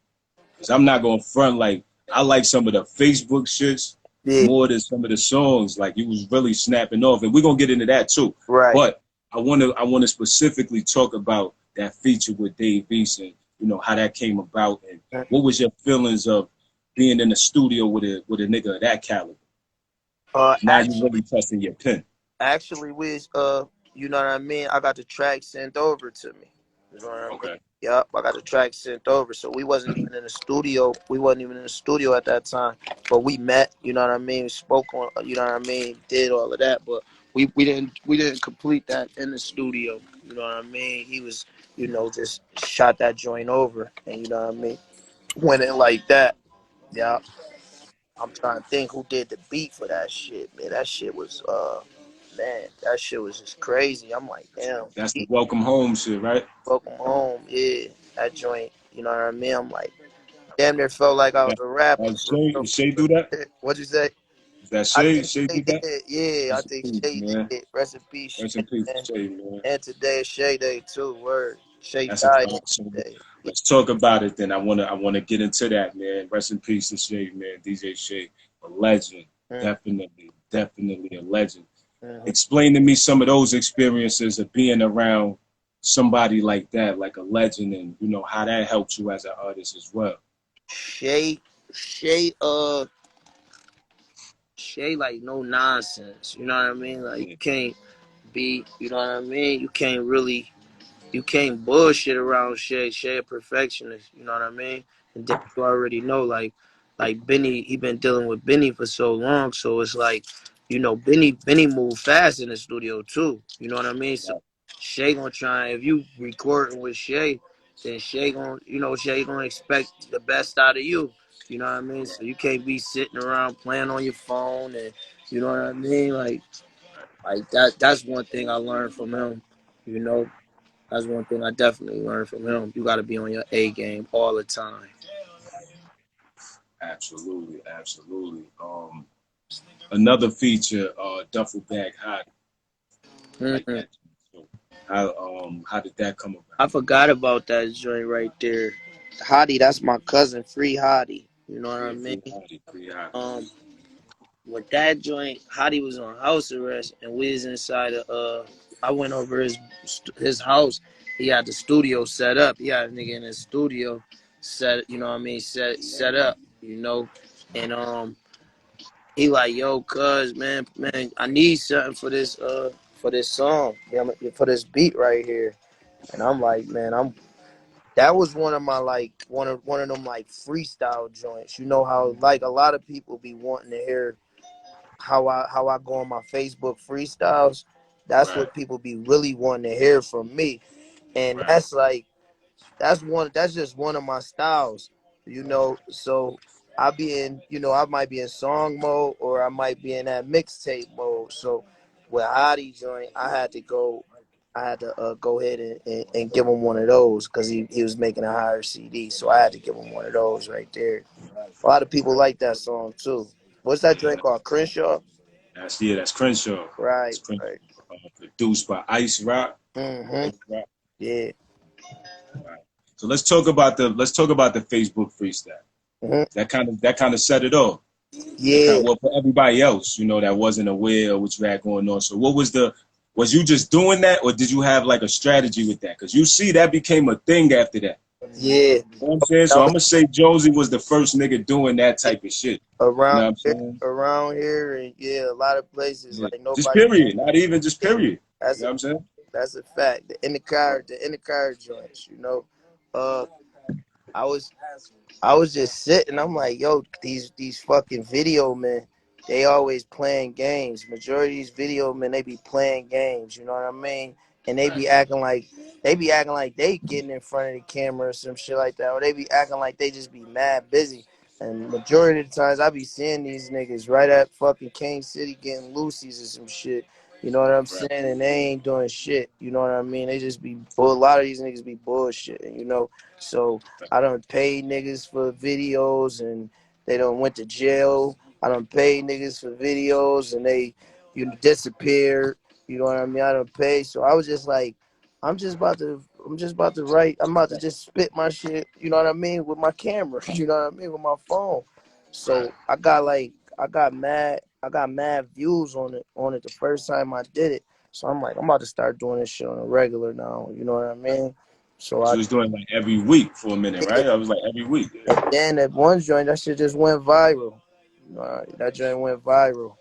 Cause I'm not gonna front like I like some of the Facebook shits Yeah. more than some of the songs. Like you was really snapping off, and we're gonna get into that too. Right. But I wanna specifically talk about that feature with Dave East and how that came about and what was your feelings of being in the studio with a nigga of that caliber. Now you Actually, really testing your pen. we you know what I mean. I got the track sent over to me. You know what I mean? Okay. Yup, I got the track sent over. So we wasn't even in the studio. We wasn't even in the studio at that time. But we met. You know what I mean? We spoke on. You know what I mean? Did all of that. But we didn't complete that in the studio. You know what I mean? He was just shot that joint over, and you know what I mean? Went in like that. Yeah. I'm trying to think who did the beat for that shit, man. That shit was that shit was just crazy. I'm like, damn, That's the he welcome home shit, right? welcome home, yeah. That joint, you know what I mean? I'm like, damn near felt like I was That, a rapper for Shay, real. Shay do that? What'd you say? Is that I Shay? think Shay Shay did that? did, yeah, I Rest in think peace, Shay man. did. Rest in peace, Rest Shay, in peace, man. Shay, man. And today is Shay Day too, word. Shay That's a died fact. So yesterday. Yeah. let's talk about it then. I wanna get into that, man. Rest in peace to Shay, man. DJ Shay, a legend. Mm, Definitely a legend. mhm. Explain to me some of those experiences of being around somebody like that, like a legend, and how that helped you as an artist as well. Shay, Shay, Shay, like no nonsense. You know what I mean? Like Yeah, you can't you know what I mean? You can't bullshit around Shay. Shay a perfectionist. You know what I mean? And then you already know, like Benny, he been dealing with Benny for so long, so it's like, Benny moved fast in the studio too. You know what I mean? So Shay gonna try. If you recording with Shay, then Shay gonna expect the best out of you. You know what I mean? So you can't be sitting around playing on your phone, and you know what I mean? Like that. That's one thing I learned from him. You know, that's one thing I definitely learned from him. You got to be on your A game all the time. absolutely, absolutely. Another feature, duffel bag hot, like Hmm. that. So how did that come about? I forgot about that joint right there. Hottie, that's my cousin, Free Hottie. You know what I Yeah, mean? free hottie, free hottie. Um, with that joint, Hottie was on house arrest, and we was inside of. I went over his house. He had the studio set up. He had a nigga in his studio set. You know what I mean? Set up. And he like, yo, cuz, man, I need something for this song, for this beat right here. And I'm like, man, that was one of my like one of them like freestyle joints. You know how like a lot of people be wanting to hear how I go on my Facebook freestyles. That's Right, what people be really wanting to hear from me. And right, that's just one of my styles. So I might be in song mode or I might be in that mixtape mode. So with Hottie joint, I had to go ahead and give him one of those because he was making a higher CD. So I had to give him one of those right there. A lot of people like that song too. What's that yeah. joint called? Crenshaw? That's Crenshaw. That's Right, Crenshaw. right. Produced by Ice Rock. Mm-hmm. Ice Rock. Yeah. So let's talk about the Facebook freestyle. Mhm. That kind of set it off. Yeah, Well, for everybody else, that wasn't aware of what you had going on. So what was you just doing that, or did you have like a strategy with that? Because you see that became a thing after that. yeah. You know what I'm saying? So That I'm was gonna say Jonesy was the first nigga doing that type of shit. You know around what I'm saying? around here, and yeah, a lot of places Yeah. like Just nobody. period. Not even just Yeah, period. You that's know a what I'm saying? that's a fact. The in the car joints, you know. I was I was just sitting. I'm like, yo, these fucking video men, they always playing games. Majority of these video men, they be playing games. You know what I mean? And they be acting like they getting in front of the camera or some shit like that, or they be acting like they just be mad busy. And majority of the times, I be seeing these niggas right at fucking King City getting loosies or some shit. You know what I'm Right. saying? And they ain't doing shit. You know what I mean? They just be a lot of these niggas be bullshitting. You know, so. I done paid niggas for videos and they done went to jail. I done paid niggas for videos and they disappeared. You know what I mean? I done paid. So I was just like, I'm just about to write. I'm about to just spit my shit, you know what I mean, with my camera, you know what I mean, with my phone. Right. So I got mad views on it the first time I did it. So I'm like, I'm about to start doing this shit on a regular now, you know what I mean? So So I you was doing like every week for a minute, did. right? I was like every week. Yeah. And then at one joint, that shit just went viral. That joint went viral.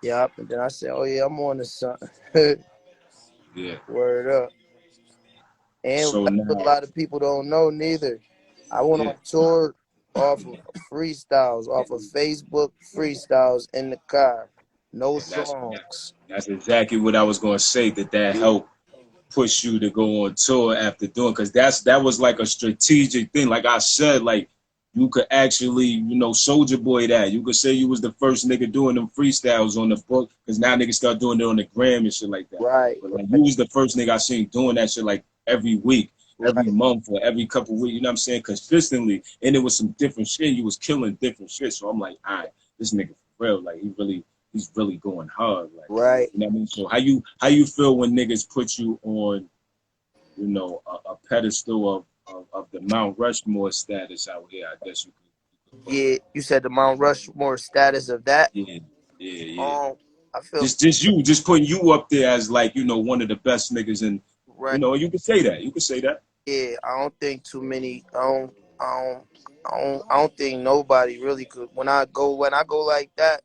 Yep. And then I said, oh yeah, I'm on to something. Yeah. Word up. And So that's what a now, lot of people don't know neither. I went yeah, on tour off of freestyles, off of Facebook freestyles in the car. No and songs. that's exactly what I was gonna say. That helped push you to go on tour after doing, because that was like a strategic thing. Like I said, like you could actually, soldier boy that. You could say you was the first nigga doing them freestyles on the book, because now niggas start doing it on the gram and shit like that. Right, But like you was the first nigga I seen doing that shit like every week, every right, month, or every couple of weeks, you know what I'm saying? Consistently. And it was some different shit. You was killing different shit. So I'm like, all right, this nigga for real. Like he's really going hard. Like, right. you know what I mean? So how you feel when niggas put you on, a pedestal of the Mount Rushmore status out here? I guess you could call Yeah, you said the Mount Rushmore status of that. it. Yeah, yeah, yeah. Um, I feel Just putting you up there as like, one of the best niggas, and right. you could say that. You could say that. Yeah, I don't think too many. I don't think nobody really could. When I go like that,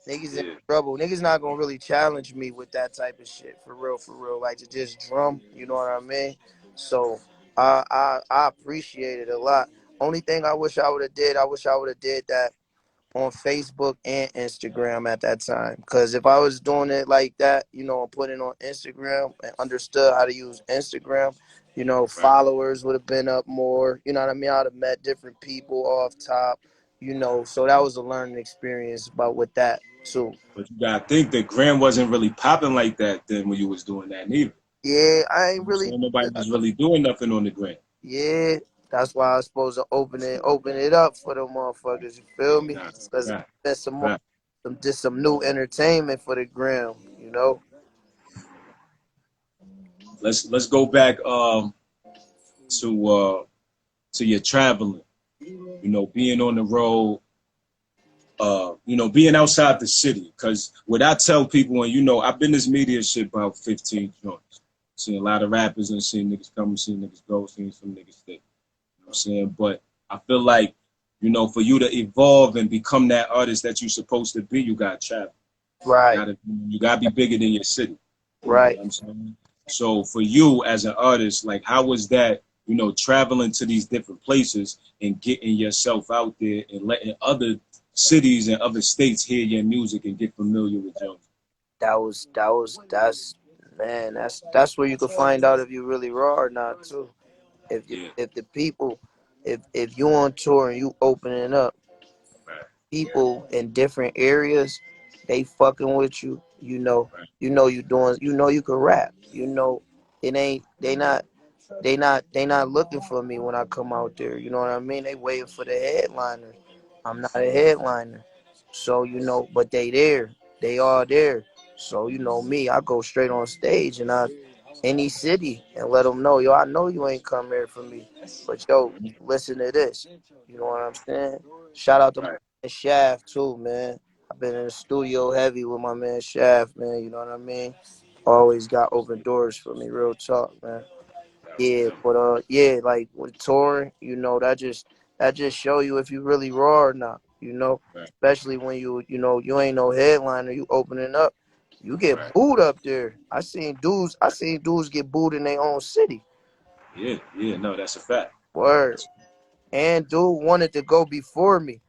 niggas in Yeah, trouble. Niggas not gonna really challenge me with that type of shit for real, for real. Like to just drum, you know what I mean? So I appreciate it a lot. Only thing I wish I would have did that on Facebook and Instagram at that time. Because if I was doing it like that, putting it on Instagram and understood how to use Instagram, right. followers would have been up more. You know what I mean? I'd have met different people off top, So that was a learning experience about with that too. But you gotta think the gram wasn't really popping like that then when you was doing that neither. Yeah, I You know what ain't I'm really. saying? Nobody was really doing nothing on the gram. Yeah, that's why I was supposed to open it up for them motherfuckers. You feel me? Nah, Because right, there's some more, right. just some new entertainment for the gram. Let's go back to your traveling. Being on the road, being outside the city. Because what I tell people, and I've been this media shit about 15 joints. Seen a lot of rappers and seen niggas come, seen niggas go, seen some niggas stay. You know what I'm saying? But I feel like, for you to evolve and become that artist that you're supposed to be, you gotta travel. Right, You gotta be bigger than your city. You know right. what I'm saying? So for you as an artist, like how was that, traveling to these different places and getting yourself out there and letting other cities and other states hear your music and get familiar with Jones? That's man. That's where you can find out if you really raw or not too. Yeah, If the people, if you on tour and you opening up, right, people in different areas, they fucking with you. right, You doing. You can rap. It ain't. They not looking for me when I come out there. You know what I mean? They waiting for the headliner. I'm not a headliner. So, but they there. They all there. So, me, I go straight on stage and any city and let them know, yo, I know you ain't come here for me, but yo, listen to this. You know what I'm saying? Shout out to my Right. man Shaft too, man. I've been in the studio heavy with my man Shaft, man. You know what I mean? Always got open doors for me, real talk, man. Yeah, but yeah, like with touring, you know, that just show you if you really raw or not, you know. Right. Especially when you ain't no headliner, you opening up, you get Right. booed up there. I seen dudes get booed in their own city. Yeah. Yeah. No, that's a fact. Word. That's And dude wanted to go before me.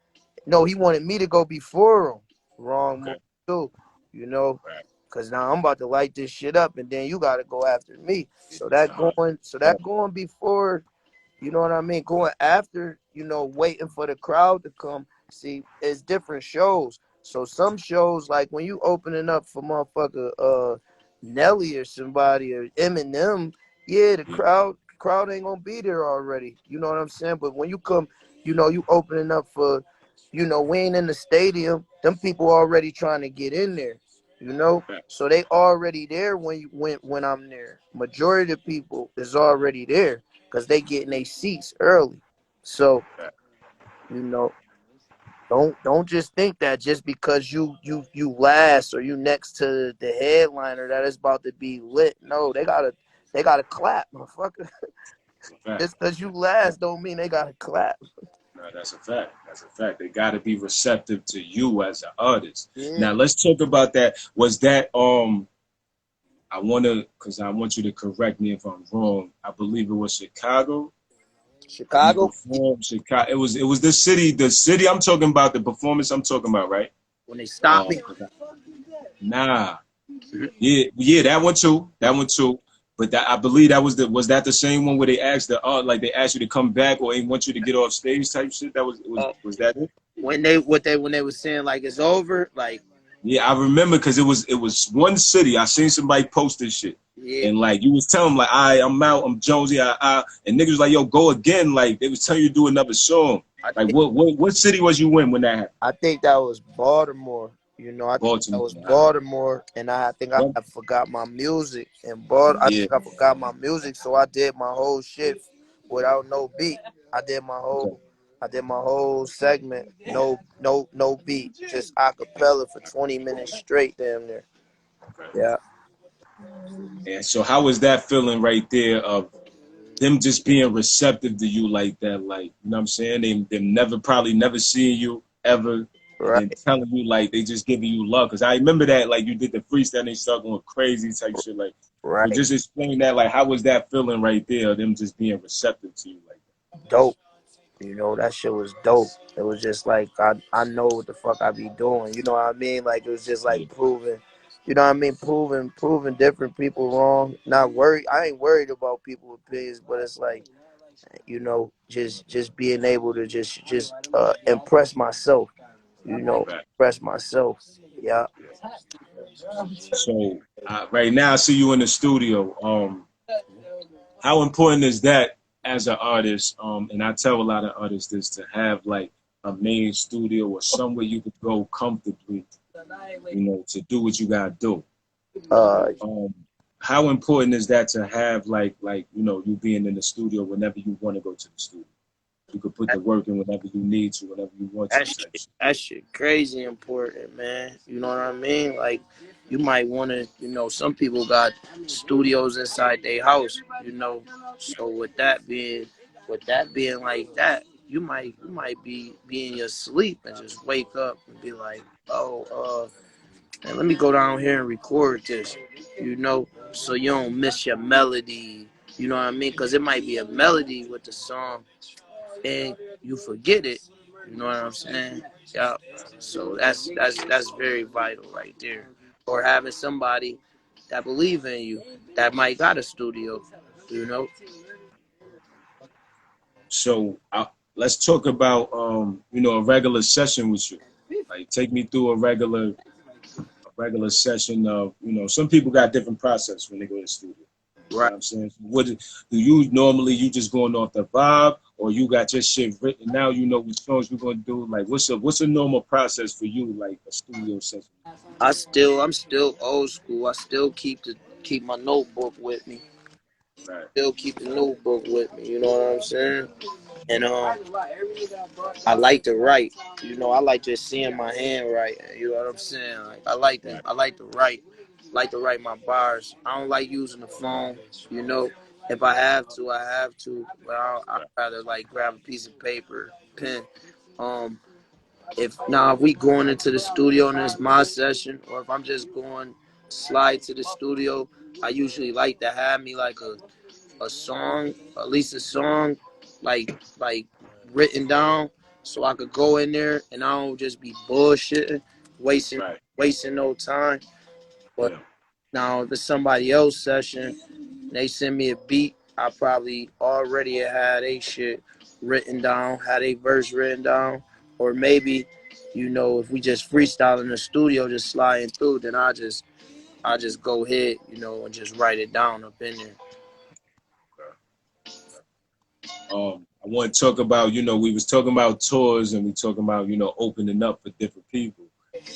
No, he wanted me to go before him. Wrong move okay. too, you know. Right. Cause now I'm about to light this shit up, and then you gotta go after me. So that Uh-huh. going, so that going before. You know what I mean? Going after, waiting for the crowd to come. See, it's different shows. So some shows, like when you opening up for motherfucker Nelly or somebody or Eminem, yeah, the Yeah. crowd ain't gonna be there already. You know what I'm saying? But when you come, you opening up for, we ain't in the stadium. Them people already trying to get in there. You know, Right. so they already there when I'm there. Majority of the people is already there because they getting their seats early. So Right. you know, don't just think that just because you last or you next to the headliner that it's about to be lit. No, they gotta clap, motherfucker. That's a fact. Just because you last don't mean they gotta clap. No, that's a fact. That's a fact. They got to be receptive to you as an artist. Yeah, Now let's talk about that. Was that I want to, because I want you to correct me if I'm wrong. I believe it was Chicago. You Chicago performed Chicago. It was the city I'm talking about, the performance I'm talking about, right? when they stop me. 'Cause nah, yeah, yeah, that one too, that one too. But that I believe that was that the same one where they asked like they asked you to come back or they want you to get off stage type shit. That was that it? When they was saying like it's over, like Yeah, I remember because it was one city. I seen somebody post this shit. yeah, And like you was telling them like, I'm out, I'm Jonesy, and niggas was like, yo, go again. Like they was telling you to do another song. I Like think what city was you in when that happened? I think that was Baltimore. I think that Baltimore. was Baltimore, and I think I Yep. forgot my music. And Bal, I Yeah. think I forgot my music, so I did my whole shit without no beat. I did my Okay. whole, I did my whole segment, no beat, just a cappella for 20 minutes straight, damn near. Okay. Yeah, And so how was that feeling right there of them just being receptive to you like that? Like, you know what I'm saying? They never probably never seeing you ever and then right, telling you like they just giving you love. Cause I remember that like you did the freestyle and they started going crazy type shit. Like so right, just explain that, like how was that feeling right there, them just being receptive to you like dope. That shit was dope. It was just like I know what the fuck I be doing. You know what I mean? Like it was just that? Yeah. like proving, you know what I mean? Proving different people wrong. Not worried. I ain't worried about people's opinions, but it's like, just being able to just impress myself. Right. Impress myself. Yeah. So right now I see you in the studio. How important is that as an artist? And I tell a lot of artists this to have like a main studio or somewhere you could go comfortably, to do what you gotta do. Uh, Um, how important is that to have you being in the studio whenever you want to go to the studio? You could put the work in whenever you need to, whenever you want to, that type shit, shit. that shit crazy important, man. You know what I mean? Like, you might want to, some people got studios inside their house, So with that being like that, you might be in your sleep and just wake up and be like, oh, man, let me go down here and record this, so you don't miss your melody. You know what I mean? Because it might be a melody with the song and you forget it. You know what I'm saying? Yeah. So that's very vital right there. Or having somebody that believe in you that might got a studio. You know. So let's talk about a regular session with you. Like take me through a regular session of some people got different process when they go to the studio. You know Right. what I'm saying? So what do you normally you just going off the vibe or you got your shit written now you know what songs you're gonna do? Like what's a normal process for you like a studio session? I'm still old school. I still keep keep my notebook with me. Right. Still keep the notebook with me. You know what I'm saying? And I like to write. You know, I like just seeing my hand write. You know what I'm saying? Like Right. I like to write. Like to write my bars. I don't like using the phone. You know, if I have to, I have to. But I'd Right. rather like grab a piece of paper, pen. Um, if we going into the studio and it's my session, or if I'm just going slide to the studio, I usually like to have me like a song, at least a song, like written down, so I could go in there and I don't just be bullshitting, wasting Right. wasting no time. But Yeah. now if it's somebody else session, they send me a beat, I probably already had a shit written down, had a verse written down, or maybe, you know, if we just freestyle in the studio, just sliding through, then I just go ahead, you know, and just write it down up in there. I want to talk about, we was talking about tours and we talking about, opening up for different people.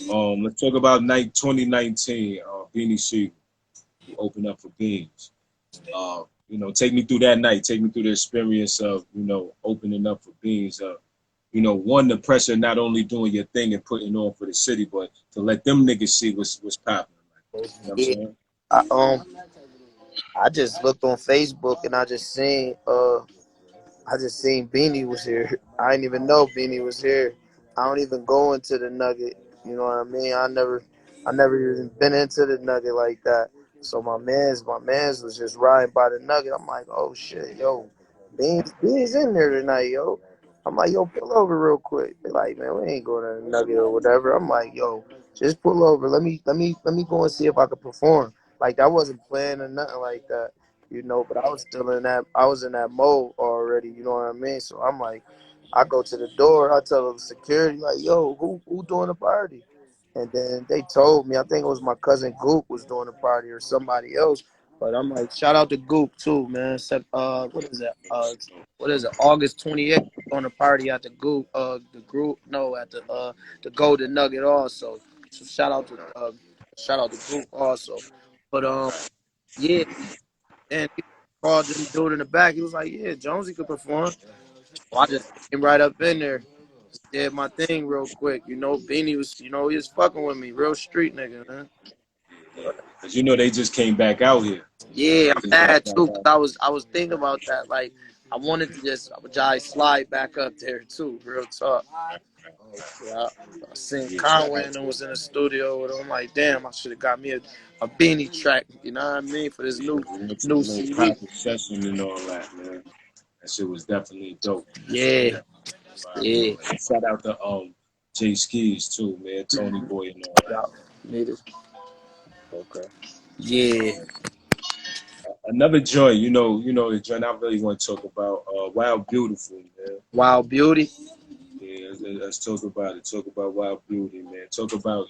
Let's talk about 2019, Beanie Siegel, who opened up for Beans. Take me through that night. Take me through the experience of, opening up for Beans. One, the pressure not only doing your thing and putting on for the city, but to let them niggas see what's popping. Like, you know what I'm Yeah, saying? I, I just looked on Facebook and I just seen Beanie was here. I didn't even know Beanie was here. I don't even go into the Nugget. You know what I mean? I never even been into the Nugget like that. So my man's was just riding by the Nugget. I'm like, oh shit, yo, Beans in there tonight, yo. I'm like, yo, pull over real quick. They're like, man, we ain't going to the Nugget or whatever. I'm like, yo, just pull over. Let me go and see if I can perform. Like I wasn't playing or nothing like that, you know, but I was in that mode already, you know what I mean? So I'm like, I go to the door, I tell the security, like, yo, who doing the party? And then they told me, I think it was my cousin Goop was doing the party or somebody else. But I'm like, shout out to Goop too, man. What is it? What is it? August 28th on the party at the Goop, the group, no, at the Golden Nugget also. So shout out to Goop also. But yeah, and he called them dude in the back. He was like, "Yeah, Jonesy could perform." So I just came right up in there, just did my thing real quick. You know, Beanie was, you know, he was fucking with me, real street nigga, man. Because they just came back out here. Yeah, They I'm just got mad back too, cause out. I was thinking about that. Like, I wanted to just slide back up there too, real talk. Yeah, I seen Yeah, shout Conway out and to them them. was in the studio with him. I'm like, damn, I should have got me a Beanie track. You know what I mean, for this Yeah, we went to the new little CD. private session and all that, man. That shit was definitely dope. Yeah, yeah. Shout out to Jay Skis too, man, Tony Boy and all that. Yeah, need it. Okay. Yeah, Another joint, the joint I really want to talk about, Wild Beautiful, man. Wild Beauty. Yeah, let's talk about it. Talk about Wild Beauty, man. Talk about,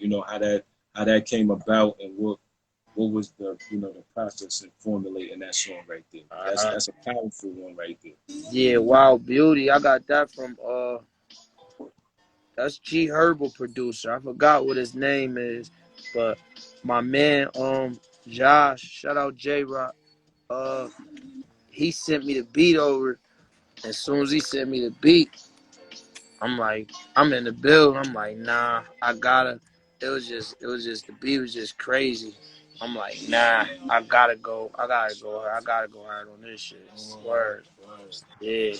how that came about and what was the process in formulating that song right there. That's a powerful one right there. Yeah, Wild Beauty. I got that from that's G Herbal producer. I forgot what his name is, but my man Josh, shout out J Rock. Uh, he sent me the beat over. As soon as he sent me the beat, I'm like, I'm in the building. I'm like, nah, I gotta. It was just the beat was just crazy. I'm like, nah, I gotta go hard on this shit. Word, yeah,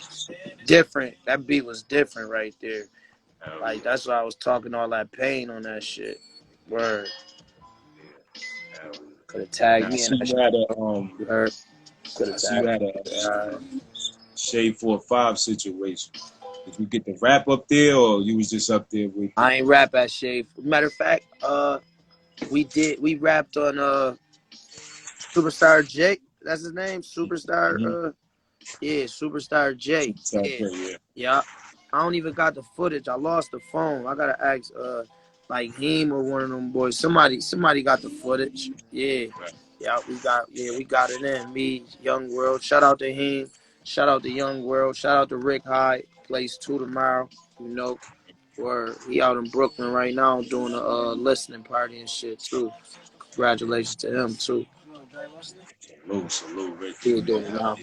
different. That beat was different right there. Hell Like yeah. that's why I was talking all that pain on that shit. Word, Hell yeah. could have Now tagged I me in see that you shit. had a You heard? Could I have see you tagged had a me. Shade 4 5 situation. Did you get the rap up there or you was just up there with I ain't rap at Shave. Matter of fact, we rapped on Superstar J. That's his name. mm-hmm. Superstar. Yeah, Superstar J. Yeah, Yeah. yeah. I don't even got the footage. I lost the phone. I gotta ask like him or one of them boys. Somebody got the footage. Yeah. Right. We got it in. Me, Young World. Shout out to him. Shout out to Young World. Shout out to Rick High. Plays 2 tomorrow. You know, where he out in Brooklyn right now doing a listening party and shit too. Congratulations to him too. Salute, Ricky, He man. doing now.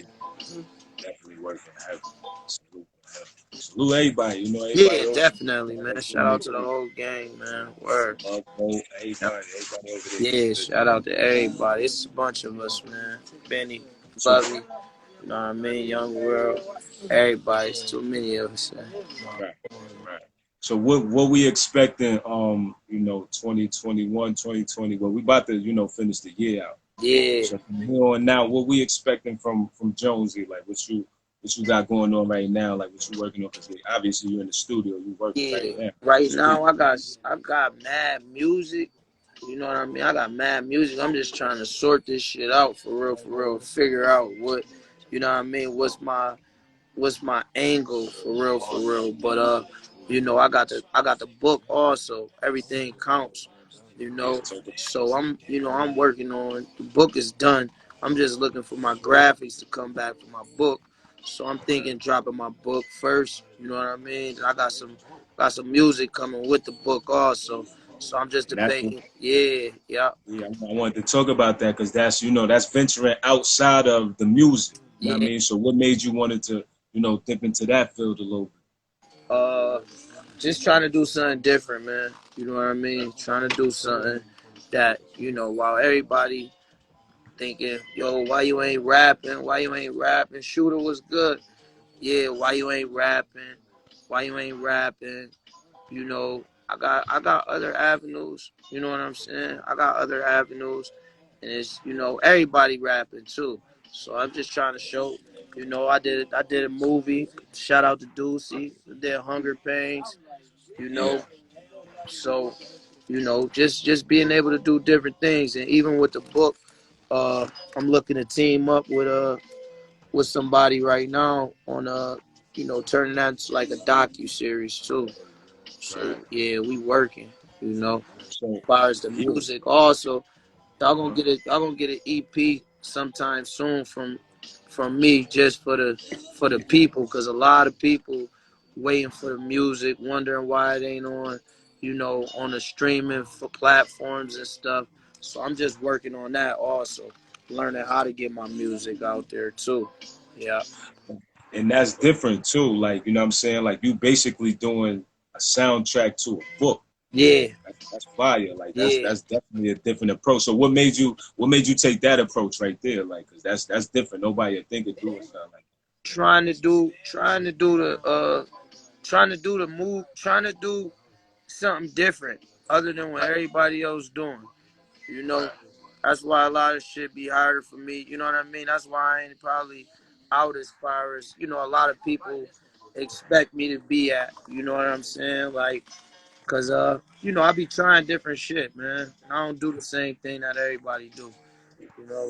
Definitely working heavy. Salute to him. Salute everybody. You know, everybody Yeah, over definitely, man. there Shout doing their out to the thing. whole gang, man. Word. Love, bro, Yep. everybody over there doing Yeah, their shout thing. out to everybody. It's a bunch of us, man. Benny, So, Lovey, you know what I mean? Young World. Everybody. It's too many of us, man. right, right. So what we expecting, 2021, 2020, well, we about to, finish the year out. Yeah, So from here on now, what we expecting from Jonesy, like what you got going on right now, like what you working on, because obviously you're in the studio, you working right yeah. now. Right Speak. now, I got mad music. You know what I mean? I got mad music. I'm just trying to sort this shit out for real, for real. Figure out what, you know what I mean? What's my angle for real, for real. But I got the book also. Everything counts, you Yeah, know. talk So I'm working on the book is done. I'm just looking for my graphics to come back for my book. So I'm thinking dropping my book first. You know what I mean? I got some music coming with the book also. So I'm just and that's what, debating. Yeah, yeah, yeah, I wanted to talk about that because that's that's venturing outside of the music. You know what I yeah. mean? So what made you wanted to, dip into that field a little bit? Uh, just trying to do something different, man. You know what I mean? Trying to do something that, while everybody thinking, yo, why you ain't rapping? Why you ain't rapping? Shooter was good. Yeah, why you ain't rapping? Why you ain't rapping? I got other avenues. You know what I'm saying? I got other avenues, and it's everybody rapping too. So I'm just trying to show. I did a movie. Shout out to Deucey. Did Hunger Pains. You Yeah, know, so just being able to do different things, and even with the book, I'm looking to team up with somebody right now on turning that into like a docu series too. So right. yeah, we working. So As far as the yeah, music, also y'all gonna uh-huh. get it. Y'all gonna get an EP sometime soon from me, just for the people, because a lot of people waiting for the music, wondering why it ain't on the streaming for platforms and stuff. So I'm just working on that also, learning how to get my music out there too. Yeah, And that's different too. Like, you know what I'm saying? Like you basically doing a soundtrack to a book. yeah, That's fire. Like yeah. that's definitely a different approach. So what made you take that approach right there? Like, cause that's different. Nobody would think of doing something like trying to do something different other than what everybody else doing. You that. know, Right. that's why a lot of shit be harder for me. You know what I mean? That's why I ain't probably out as far as a lot of people expect me to be at. You know what I'm saying? Like, cause I be trying different shit, man. I don't do the same thing that everybody do.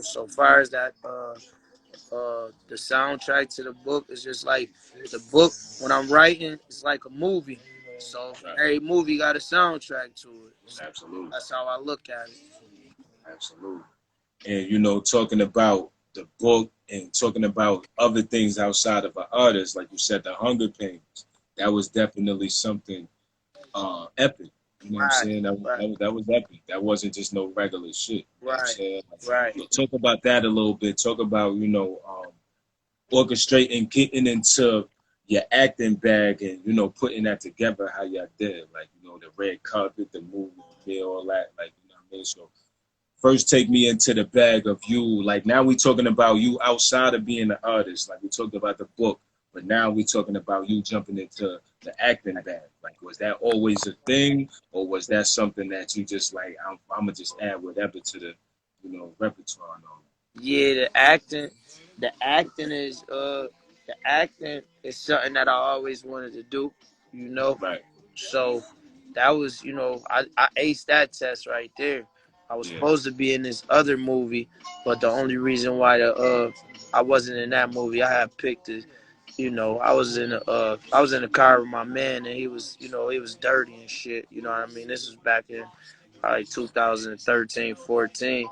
So far as that, the soundtrack to the book is just like the book. When I'm writing, it's like a movie. So Right. every movie got a soundtrack to it. So Absolutely. that's how I look at it. Absolutely. And talking about the book and talking about other things outside of an artist, like you said, the Hunger Pains, that was definitely something epic. You know what I'm Right, saying? right, That was epic. That wasn't just no regular shit. You know what I'm right, saying? right. So talk about that a little bit. Talk about, orchestrating, getting into your acting bag and, putting that together how y'all did. Like, the red carpet, the movie, all that. Like, you know what I mean? So first take me into the bag of you. Like now we talking about you outside of being an artist. Like we talked about the book, but now we talking about you jumping into the acting bag. Like was that always a thing, or was that something that you just like I'm gonna just add whatever to the repertoire and all Yeah, the acting is something that I always wanted to do. You know, that? Right. so that was I aced that test right there. I was Yeah. supposed to be in this other movie, but the only reason why I wasn't in that movie, I had picked it. I was in a car with my man, and he was dirty and shit. You know what I mean? This was back in probably 2013, 14,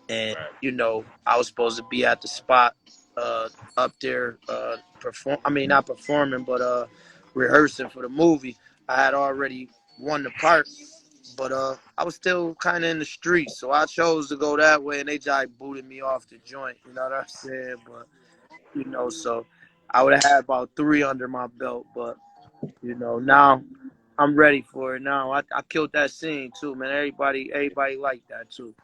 and Right. I was supposed to be at the spot up there not performing, but rehearsing for the movie. I had already won the part, But I was still kind of in the streets, so I chose to go that way, and they just booted me off the joint. You know what I'm saying? But so I would have had about 3 under my belt. But now I'm ready for it. Now I killed that scene too, man. Everybody liked that too.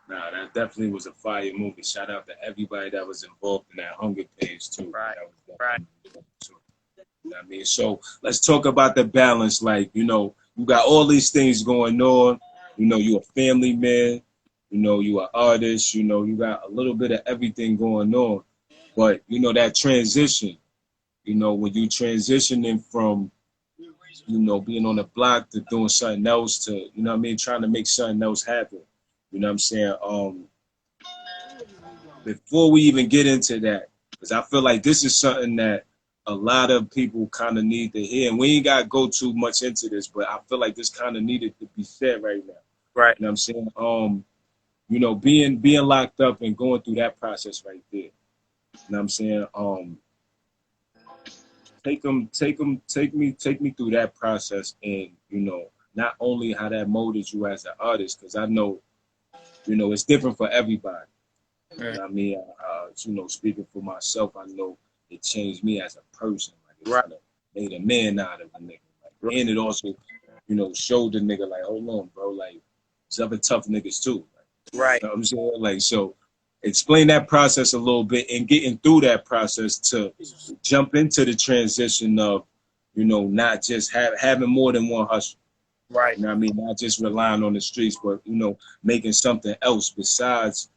Nah, that definitely was a fire movie. Shout out to everybody that was involved in that Hunger Games too. Right, That was right, too. You know what I mean? So let's talk about the balance. Like, you got all these things going on. You a family man. You an artist. You got a little bit of everything going on. But, that transition, when you transitioning from, being on the block to doing something else to, trying to make something else happen. You know what I'm saying? Before we even get into that, because I feel like this is something that a lot of people kind of need to hear, and we ain't got to go too much into this, but I feel like this kind of needed to be said right now. right. You know what I'm saying? Being locked up and going through that process right there. You know what I'm saying? Take me through that process, and not only how that molded you as an artist, because I know, it's different for everybody. You know what I mean? Speaking for myself, I know it changed me as a person. Like, it kind of made a man out of a nigga. Like, and it also, showed the nigga, like, hold on, bro. Like, there's other tough niggas too. Like, Right. You know what I'm saying? Like, so explain that process a little bit, and getting through that process to jump into the transition of, not just having more than one hustle. Right. You know what I mean? Not just relying on the streets, but, making something else besides,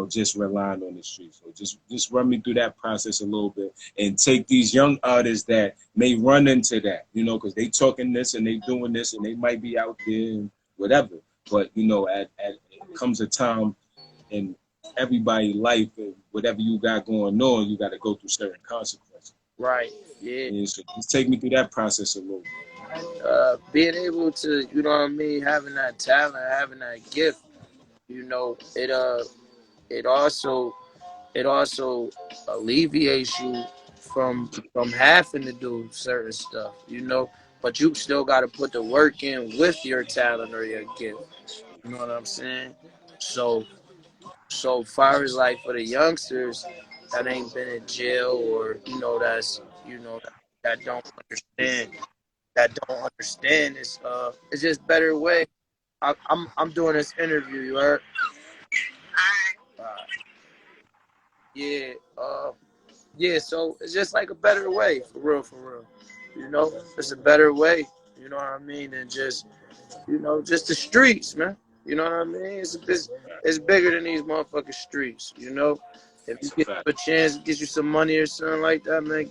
just relying on the streets. So just run me through that process a little bit, and take these young artists that may run into that, because they talking this and they doing this and they might be out there and whatever. But, it comes a time in everybody's life, and whatever you got going on, you got to go through certain consequences. Right. Yeah. And so just take me through that process a little bit. Being able to, having that talent, having that gift, it also alleviates you from having to do certain stuff, but you still got to put the work in with your talent or your gift. You know what I'm saying? So far as like for the youngsters that ain't been in jail, or that's that don't understand it's just better way. I'm doing this interview, you heard? Yeah, yeah, so it's just like a better way, for real. It's a better way, you know what I mean, and just just the streets, man. You know what I mean? It's bigger than these motherfucking streets, If you get a chance to get you some money or something like that, man,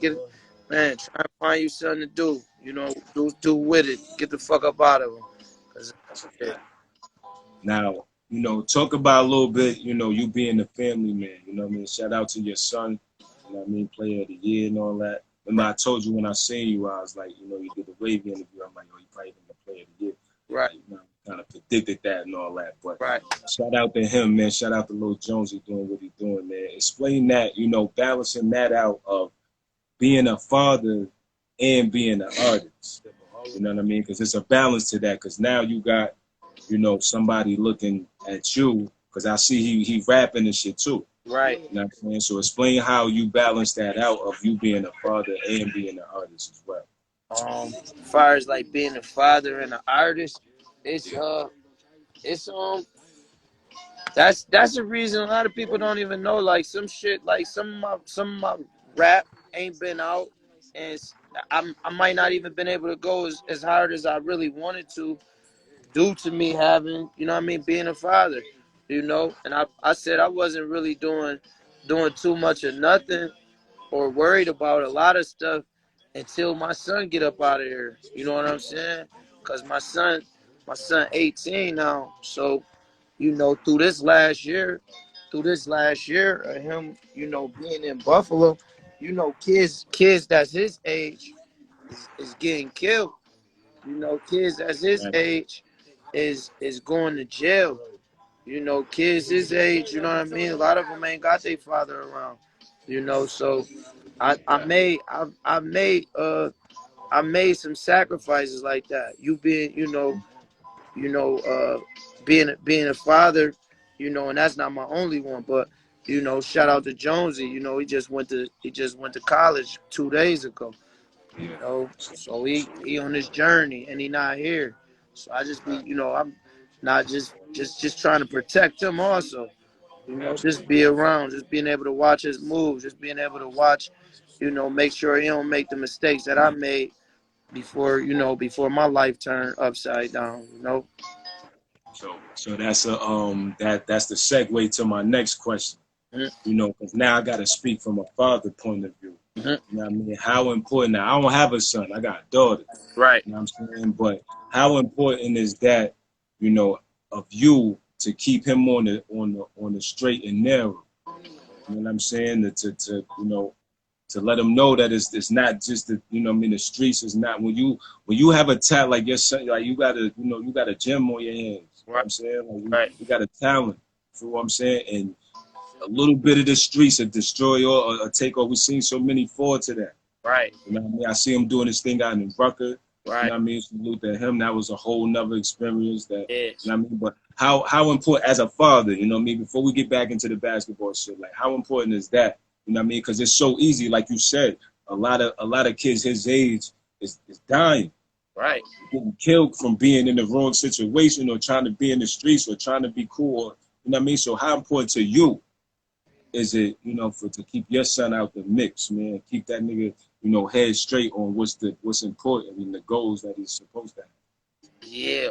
man, try and find you something to do. Do with it. Get the fuck up out of them. Now, talk about a little bit, you being a family man, you know what I mean? Shout out to your son, you know what I mean, player of the year and all that. Remember, I told you when I seen you, I was like, you did the Wavy interview. I'm like, you probably been the player of the year. Right. Kind of predicted that and all that. But right. Shout out to him, man. Shout out to Lil Jonezy doing what he's doing, man. Explain that, balancing that out of being a father and being an artist. You know what I mean? Because it's a balance to that. Because now you got, somebody looking at you. Because I see he rapping and shit too. Right. You know what I'm saying? So explain how you balance that out of you being a father and being an artist as well. As far as like being a father and an artist, it's that's the reason a lot of people don't even know, like, some shit, like some of my rap ain't been out, and I might not even been able to go as hard as I really wanted to, due to me having, being a father, and I said I wasn't really doing too much of nothing or worried about a lot of stuff until my son get up out of here. You know what I'm saying? Because my son 18 now, so through this last year of him, being in Buffalo, kids that's his age is getting killed. Kids that's his age is going to jail. Kids his age, you know what I mean? A lot of them ain't got their father around. So I made some sacrifices like that. You being, you know, being a father, you know, and that's not my only one, but you know, shout out to Jonesy. You know, he just went to college 2 days ago. Yeah. You know, so he on this journey and he not here. So I just be, you know, I'm not just trying to protect him also. You know, just be around, just being able to watch his moves, just being able to watch, you know, make sure he don't make the mistakes that I made before, you know, before my life turned upside down, you know. So that's that's the segue to my next question. Mm-hmm. You know, because now I got to speak from a father point of view. Mm-hmm. You know what I mean? How important? Now I don't have a son. I got a daughter. Right. You know what I'm saying? But how important is that? You know, of you to keep him on the straight and narrow. You know what I'm saying? To you know, to let them know that it's not just the, you know what I mean, the streets is not when you have a talent like your son, like you got a gem on your hands. You know what I'm saying? Like Right. you got a talent. You know what I'm saying? And a little bit of the streets will destroy or take over. We've seen so many fall to that. Right. You know what I mean? I see him doing this thing out in Rucker. Right. You know what I mean? Salute to him. That was a whole nother experience that, Yeah. you know what I mean? But how important as a father, you know what I mean? Before we get back into the basketball shit, like how important is that? You know what I mean? Because it's so easy, like you said, a lot of kids his age is dying. Right. Getting killed from being in the wrong situation or trying to be in the streets or trying to be cool. Or, you know what I mean? So how important to you is it, you know, to keep your son out the mix, man? Keep that nigga, you know, head straight on what's important and the goals that he's supposed to have. Yeah,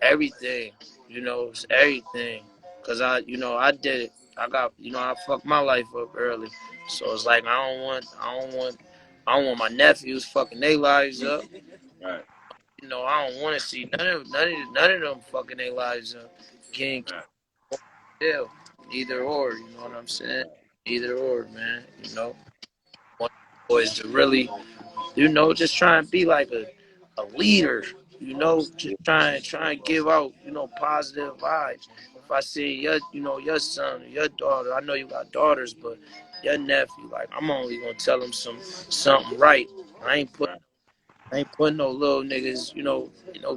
everything, you know, it's everything. Cause you know, I did it. I got, you know, I fucked my life up early. So it's like I don't want my nephews fucking their lives up. Right. You know, I don't want to see none of them fucking their lives up. Getting Right. killed. Either or, you know what I'm saying? Either or, man. You know, want boys to really, you know, just try and be like a leader. You know, just try and give out, you know, positive vibes. If I see your son or your daughter, I know you got daughters, but your nephew, like I'm only gonna tell him something right. I ain't putting no little niggas,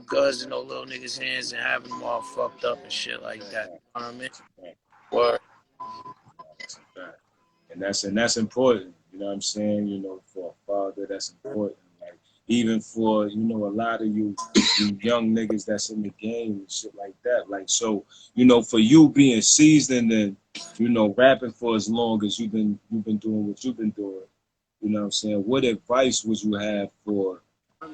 guns in no little niggas' hands and having them all fucked up and shit like that. You know what I mean? Or That's a fact. And that's important. You know what I'm saying? You know, for a father, that's important. Like even for, you know, a lot of you young niggas that's in the game and shit like that. Like so, you know, for you being seasoned and, you know, rapping for as long as you've been doing what you've been doing, you know what I'm saying? What advice would you have for,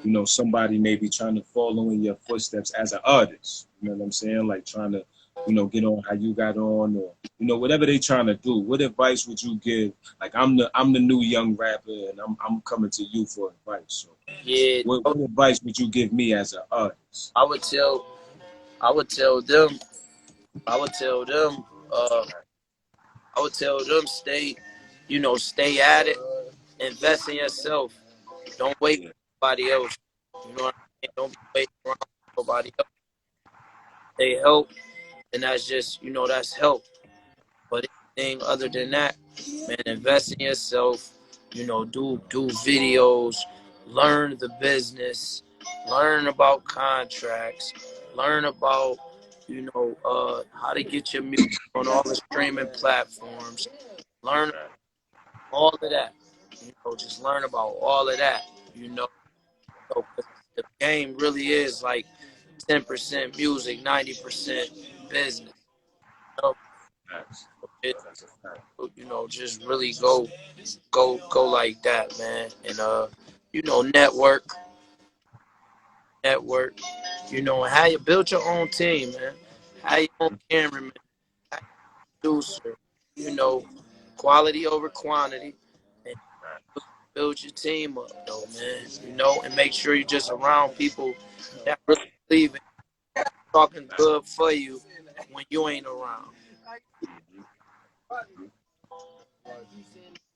you know, somebody maybe trying to follow in your footsteps as an artist? You know what I'm saying? Like trying to, you know, get on how you got on, or you know, whatever they trying to do. What advice would you give? Like I'm the new young rapper, and I'm coming to you for advice. So yeah, what advice would you give me as an artist? I would tell I would tell them I would tell them stay at it, invest in yourself. Don't wait Yeah, for nobody else. You know what I mean? Don't be waiting around for nobody else. They help, and that's just, that's help. But anything other than that, man, invest in yourself. Do videos, learn the business, learn about contracts, learn about how to get your music on all the streaming platforms. Learn all of that. Just learn about all of that. So the game really is like 10% music, 90% business. You know, that's it, that's a fact. just really go like that, man. And network. And how you build your own team, man. How your own cameraman, how you producer. You know, quality over quantity, and build your team up, though, man. And make sure you're just around people that really believe in talking good for you when you ain't around.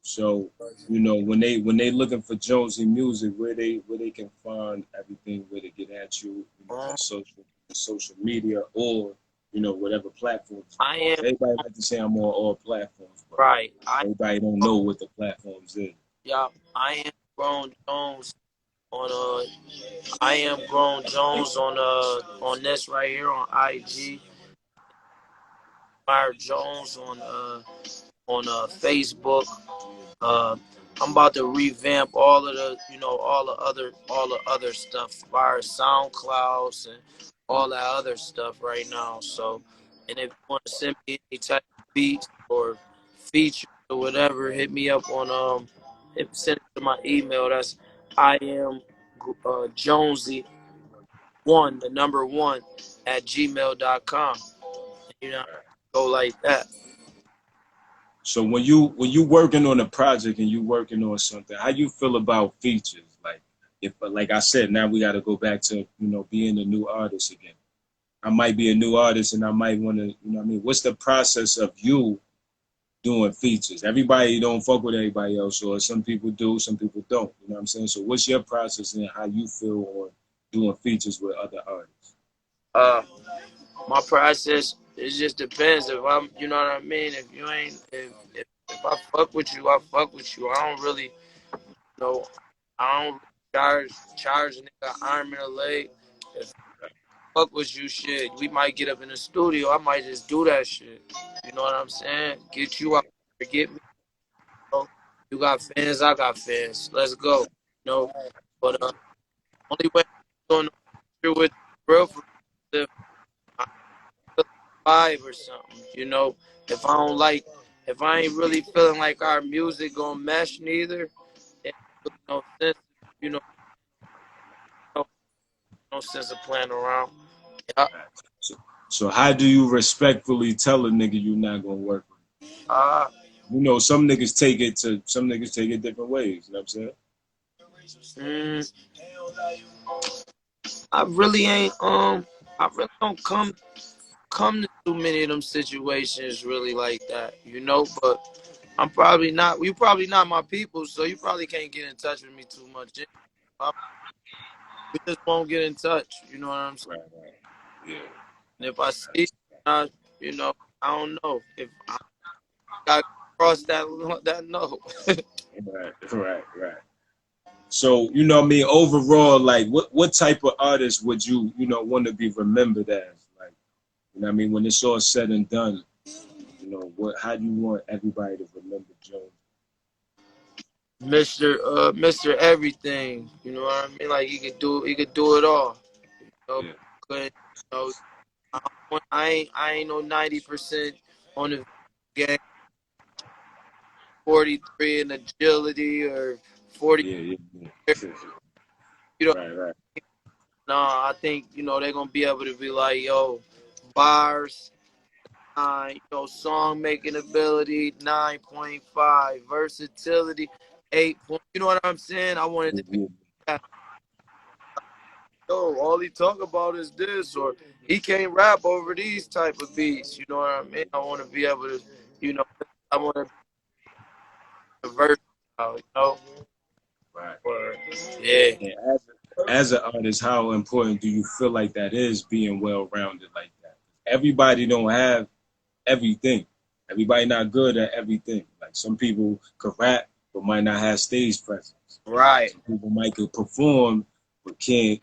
So, you know, when they looking for Jonesy music, where they can find everything, where to get at you, you know, on social media or, you know, whatever platforms. I am Everybody like to say I'm on all platforms, but right. everybody don't know what the platforms is. Yeah, I am Grown Jones on I am Grown Jones on this right here on IG. Fire Jones on Facebook. Uh, I'm about to revamp all of the, all the other stuff, via SoundClouds and all that other stuff right now. So, and if you want to send me any type of beats or features or whatever, hit me up on send it to my email. That's I am Jonesy one, the number one at gmail.com. You know, go like that. So when you working on a project and you working on something, how you feel about features? Like if like I said, now we got to go back to being a new artist again. I might be a new artist and I might want to, what's the process of you doing features? Everybody don't fuck with everybody else, or some people do, some people don't. You know what I'm saying? So what's your process and how you feel on doing features with other artists? My process, it just depends. If I'm, you know what I mean. If you ain't, if I fuck with you, I fuck with you. I don't really, know. I don't charge a nigga arm and a leg. If I fuck with you, shit, we might get up in the studio. I might just do that shit. You know what I'm saying? Get you out, get me. Know? You got fans, I got fans. Let's go. But only way I'm doing with real for if I feel vibe or something. If I don't like, if I ain't really feeling like our music gonna mesh neither, it makes no sense. You know, no sense of playing around. Yeah. So how do you respectfully tell a nigga you not gonna work with him? Some niggas take it different ways. You know what I'm saying? I really ain't I really don't come to too many of them situations really like that, but I'm probably not, you probably not my people, so you probably can't get in touch with me too much. We just won't get in touch, you know what I'm saying? Right. Yeah. And if I see, I don't know if I got cross that no. Right. So, overall, like what type of artist would you, want to be remembered as? Like, when it's all said and done, how do you want everybody to remember Jones? Mr. Everything, you know what I mean? Like he could do it all. Yeah. But I ain't no 90% on the game. 43 in agility or 40. Yeah. Right. No, I think they're gonna be able to be like, yo, bars, 9, song making ability 9.5, versatility 8. You know what I'm saying? I wanted to be that. Yo, all he talk about is this, or he can't rap over these type of beats. You know what I mean? I want to be able to, you know, I want to be versatile. Right. Yeah. And as an artist, how important do you feel like that is, being well rounded like that? Everybody don't have everything. Everybody not good at everything. Like some people could rap but might not have stage presence. Right. Some people might could perform but can't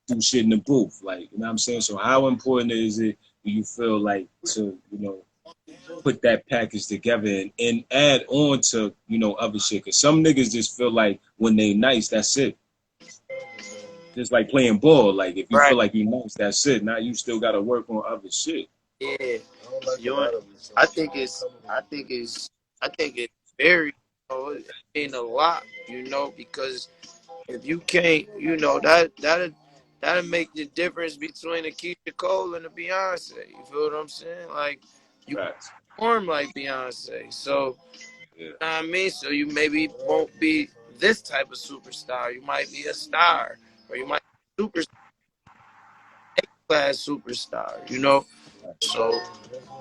do shit in the booth. Like, you know what I'm saying? So how important is it, do you feel like, to, put that package together and add on to, other shit? Cause some niggas just feel like when they nice, that's it. Just like playing ball. Like if you Right. feel like you nice, that's it. Now you still gotta work on other shit. Yeah. I think it's very, it ain't a lot, because if you can't, that'll make the difference between a Keisha Cole and a Beyonce. You feel what I'm saying? Like you Right. perform like Beyonce, so Yeah. you know what I mean. So you maybe won't be this type of superstar. You might be a star, or you might be a super class superstar. So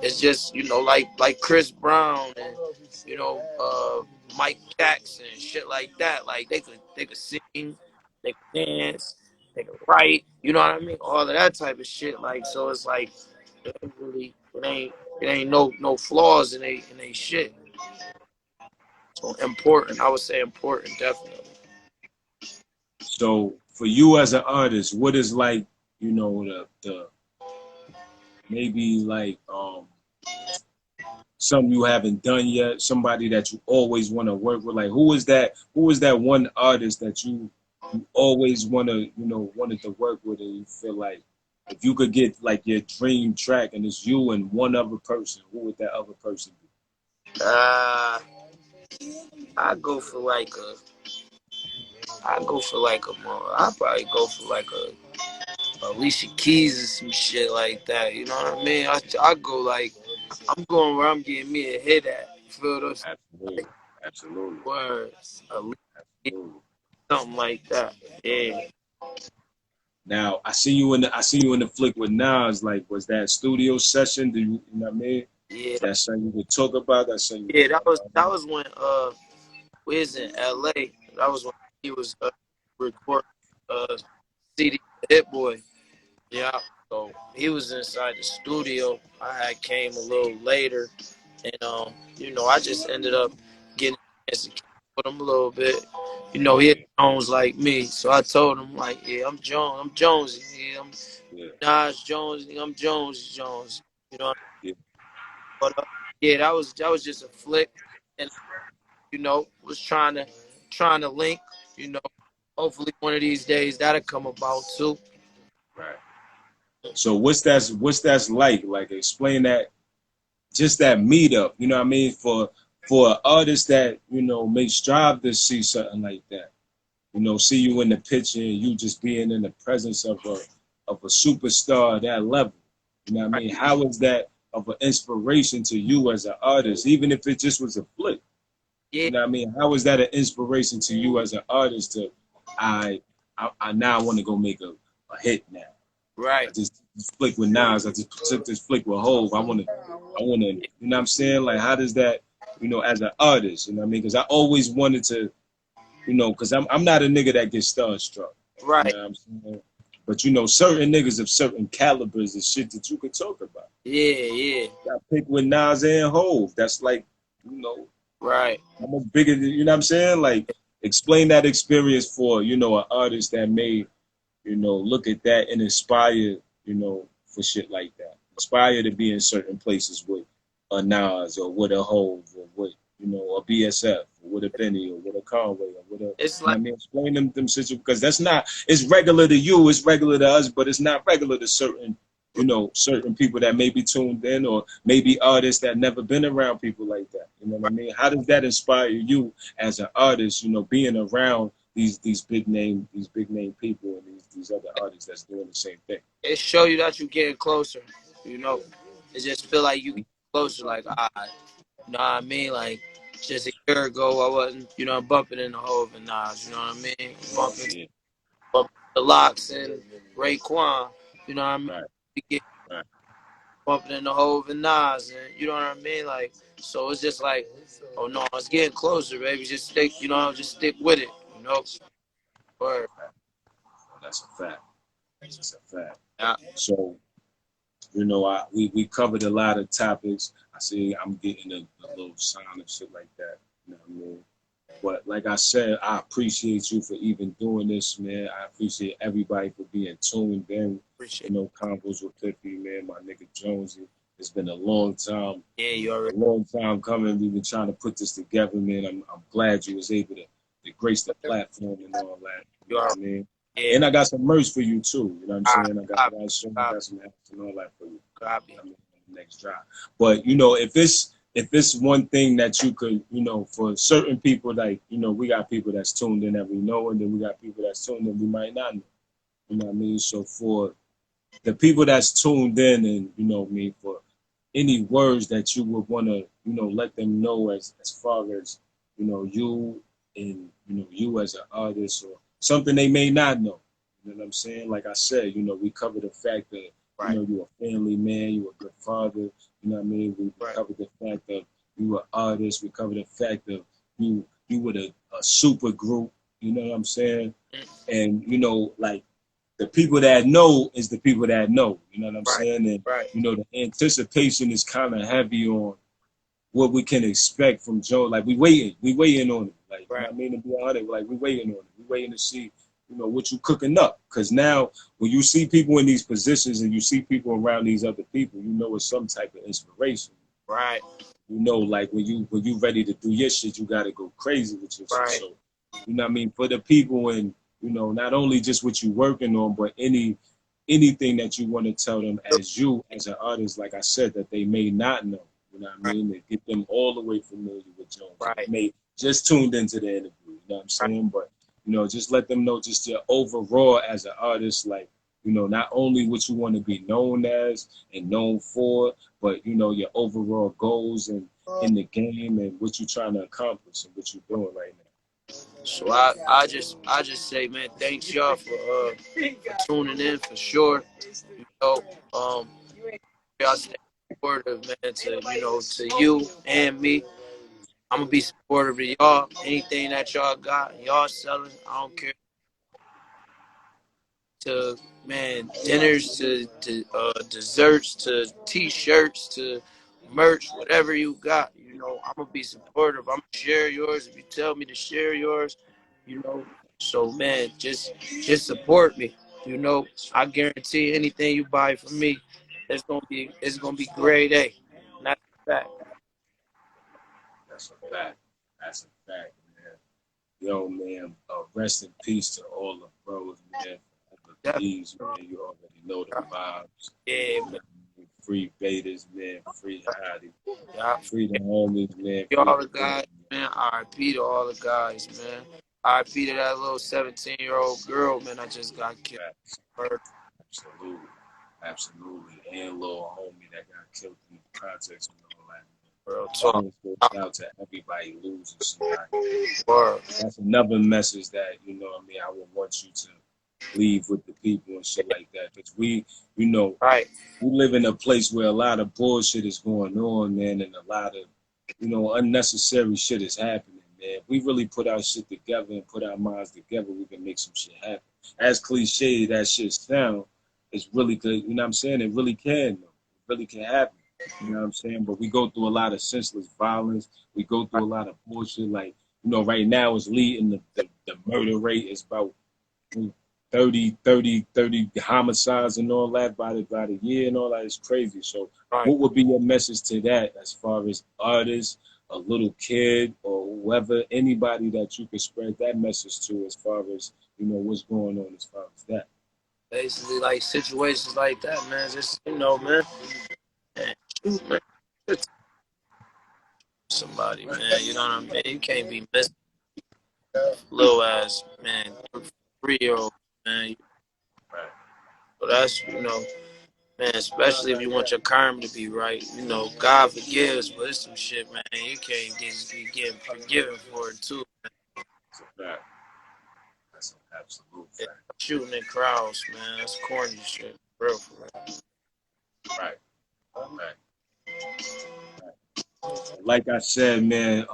it's just like Chris Brown and Mike Jackson, shit like that. Like they could sing, they could dance, they could write. You know what I mean? All of that type of shit. Like so, it's like it ain't no flaws in they shit. So important, I would say important, definitely. So for you as an artist, what is like, you know, the maybe like something you haven't done yet, somebody that you always want to work with? Like who is that one artist that you always wanted to work with, and you feel like if you could get like your dream track and it's you and one other person, who would that other person be? I go for like a I'll probably go for like a Alicia Keys or some shit like that. You know what I mean? I go like I'm going where I'm getting me a hit at. You feel those Absolutely. like Absolutely. words, Alicia Keys, Absolutely. something like that. Yeah. Now I see you in the flick with Nas. Like, was that studio session? Do you know what I mean? Yeah. Is that something you would talk about? That's something you Yeah, would talk that about? was when we was in LA. That was when he was recording CD Hit Boy. Yeah. So he was inside the studio. I had came a little later, and I just ended up getting a chance to kick with him a little bit. He had Yeah, Jones like me, so I told him like, yeah, I'm Jonesy. Yeah, I'm yeah, Nas Jones. I'm Jones. You know. yeah. But yeah, that was just a flick, and was trying to link. You know, hopefully one of these days that'll come about too. Right. So what's that like? Like, explain that, just that meetup. You know what I mean? For an artist that may strive to see something like that. See you in the picture and you just being in the presence of a superstar at that level. You know what I Right. mean? How is that of an inspiration to you as an artist, even if it just was a flick? Yeah. You know what I mean? How is that an inspiration to you as an artist to I now want to go make a hit now? I Right. just flick with Nas. I just took this flick with Hove. I wanna, you know what I'm saying? Like, how does that, as an artist, you know what I mean? Because I always wanted to, because I'm not a nigga that gets starstruck. You Right. know what I'm saying? But certain niggas of certain calibers is shit that you could talk about. Yeah. Yeah. I pick with Nas and Hove. That's like, you know, Right. how much bigger, you know what I'm saying? Like, explain that experience for, an artist that may, look at that and inspire, for shit like that. Inspire to be in certain places with a Nas or with a Hove or with, a BSF or with a Benny or with a Conway or with a, It's you know what like I mean? Explain them situations, because that's not, it's regular to you, it's regular to us, but it's not regular to certain, certain people that may be tuned in, or maybe artists that never been around people like that. You know what I mean? How does that inspire you as an artist, being around these big name people and these other artists that's doing the same thing? it show you that you getting closer. You know, it just feel like you get closer. Like you know what I mean? Like just a year ago, I wasn't, bumping in the Hov and Nas. You know what I mean? Yeah, Bumping the Locks and Raekwon. You know what I mean? right, We get right. bumping in the Hov and Nas, and you know what I mean? Like, so it's just like, oh no, it's getting closer, baby. Just stick, just stick with it. You know, or That's a fact. That's a fact. yeah, So, we covered a lot of topics. I see I'm getting a little sign and shit like that. You know what I mean? But like I said, I appreciate you for even doing this, man. I appreciate everybody for being tuned in. appreciate. Convos with Piffy, man. My nigga Jonesy. It's been a long time, It. Yeah, you a already. long time coming. We've been trying to put this together, man. I'm glad you was able to grace the platform and all that. You You know what already. I mean? Yeah, And I got some merch for you too. You know what I'm saying? I got copy, I got some hats and all that for you. copy. I mean, the next drop. But if it's one thing that you could, for certain people, like we got people that's tuned in that we know, and then we got people that's tuned in we might not know. You know what I mean? So for the people that's tuned in, and what I mean, for any words that you would want to, let them know as far as, you and you as an artist, or something they may not know. You know what I'm saying? Like I said, we cover the fact that Right. you're a family man, you're a good father. You know what I mean? We Right. covered the fact that you were an artist. We covered the fact that you were a super group. You know what I'm saying? And like, the people that know is the people that know. You know what I'm Right. saying? And Right. the anticipation is kind of heavy on what we can expect from Joe. Like, we waiting on it. Like, you know Right. what I mean? To be honest, like, we waiting on it. We waiting to see, what you cooking up. Because now when you see people in these positions and you see people around these other people, it's some type of inspiration. Right. Like when you ready to do your shit, you gotta go crazy with your Right. shit. So, what I mean, for the people and not only just what you working on, but anything that you want to tell them as an artist, like I said, that they may not know. You know what I mean? To get them all the way familiar with Jones. Right. They may just tuned into the interview. You know what I'm saying? But just let them know just your overall as an artist, like not only what you want to be known as and known for, but your overall goals and in the game and what you're trying to accomplish and what you're doing right now. So I just say, man, thanks y'all for tuning in for sure. Y'all stay supportive, man, to you and me. I'm gonna be supportive of y'all. Anything that y'all got, y'all selling, I don't care. To dinners, to desserts, to t-shirts, to merch, whatever you got, I'm gonna be supportive. I'm gonna share yours if you tell me to share yours, So man, just support me. I guarantee anything you buy from me, it's gonna be grade A. That's a fact. That's a fact. That's a fact, man. Yo, man, rest in peace to all the bros, man. These, man, you already know the vibes. Yeah, man. Free Betas, man. Free Hottie. Yeah. Free the homies, man. Free all the guys, man. RIP to all the guys, man. RIP to that little 17-year-old girl, man. I just got killed. Absolutely. Absolutely. And little homie that got killed in the projects and all that. Real talk. Goes out to everybody losing somebody. That's another message that, I would want you to leave with the people and shit like that. Because we live in a place where a lot of bullshit is going on, man, and a lot of, unnecessary shit is happening, man. If we really put our shit together and put our minds together, we can make some shit happen. As cliche that shit sound, it's really good. You know what I'm saying? It really can, though. It really can happen. You know what I'm saying? But we go through a lot of senseless violence. We go through a lot of bullshit. Like, right now it's leading the murder rate is about 30 homicides and all that by the year and all that is crazy. So what would be your message to that as far as artists, a little kid, or whoever, anybody that you could spread that message to as far as, what's going on as far as that? Basically, like situations like that, man. Just, man. Shoot, man. Somebody, man. You know what I mean? You can't be missing little ass, man. 3-year-old, man. So that's, man, especially if you want your karma to be right. God forgives, but it's some shit, man. You can't be getting forgiven for it, too. That's a fact. That's an absolute fact. Shooting in crowds, man. That's corny shit. Real for real. Right. Like I said, man,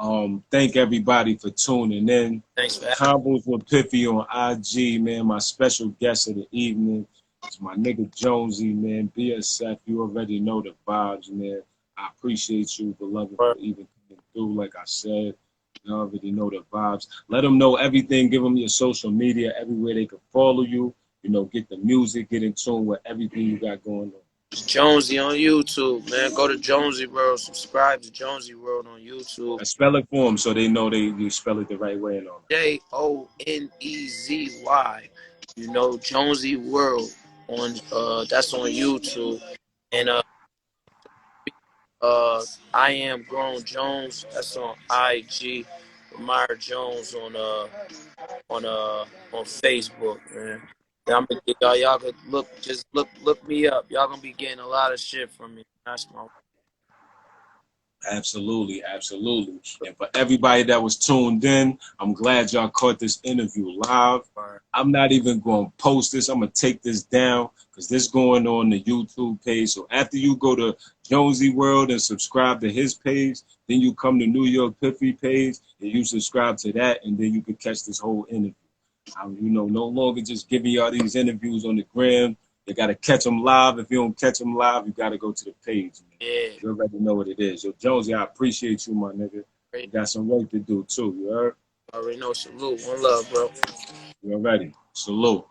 thank everybody for tuning in. Thanks for Convos with Piffy on IG, man. My special guest of the evening is my nigga Jonezy, man. BSF, you already know the vibes, man. I appreciate you, beloved, for even coming through. Like I said, you already know the vibes. Let them know everything. Give them your social media, everywhere they can follow you. Get the music, get in tune with everything you got going on. Jonesy on YouTube, man. Go to Jonesy World. Subscribe to Jonesy World on YouTube. I spell it for them so they know you spell it the right way and all that. JONEZY. Jonesy World on that's on YouTube. And I Am Grown Jones. That's on IG. Meyer Jones on Facebook, man. I'm gonna get y'all could look me up. Y'all gonna be getting a lot of shit from me. That's my Absolutely. And for everybody that was tuned in, I'm glad y'all caught this interview live. I'm not even going to post this. I'm going to take this down because this going on the YouTube page. So after you go to Jonesy World and subscribe to his page, then you come to New York Piffy page and you subscribe to that, and then you can catch this whole interview. No longer just giving y'all these interviews on the gram. You got to catch them live. If you don't catch them live, you got to go to the page, man. Yeah. You already know what it is. Yo, Jonesy, I appreciate you, my nigga. You got some work to do, too. You heard? I already know. Salute. One love, bro. You already. Salute.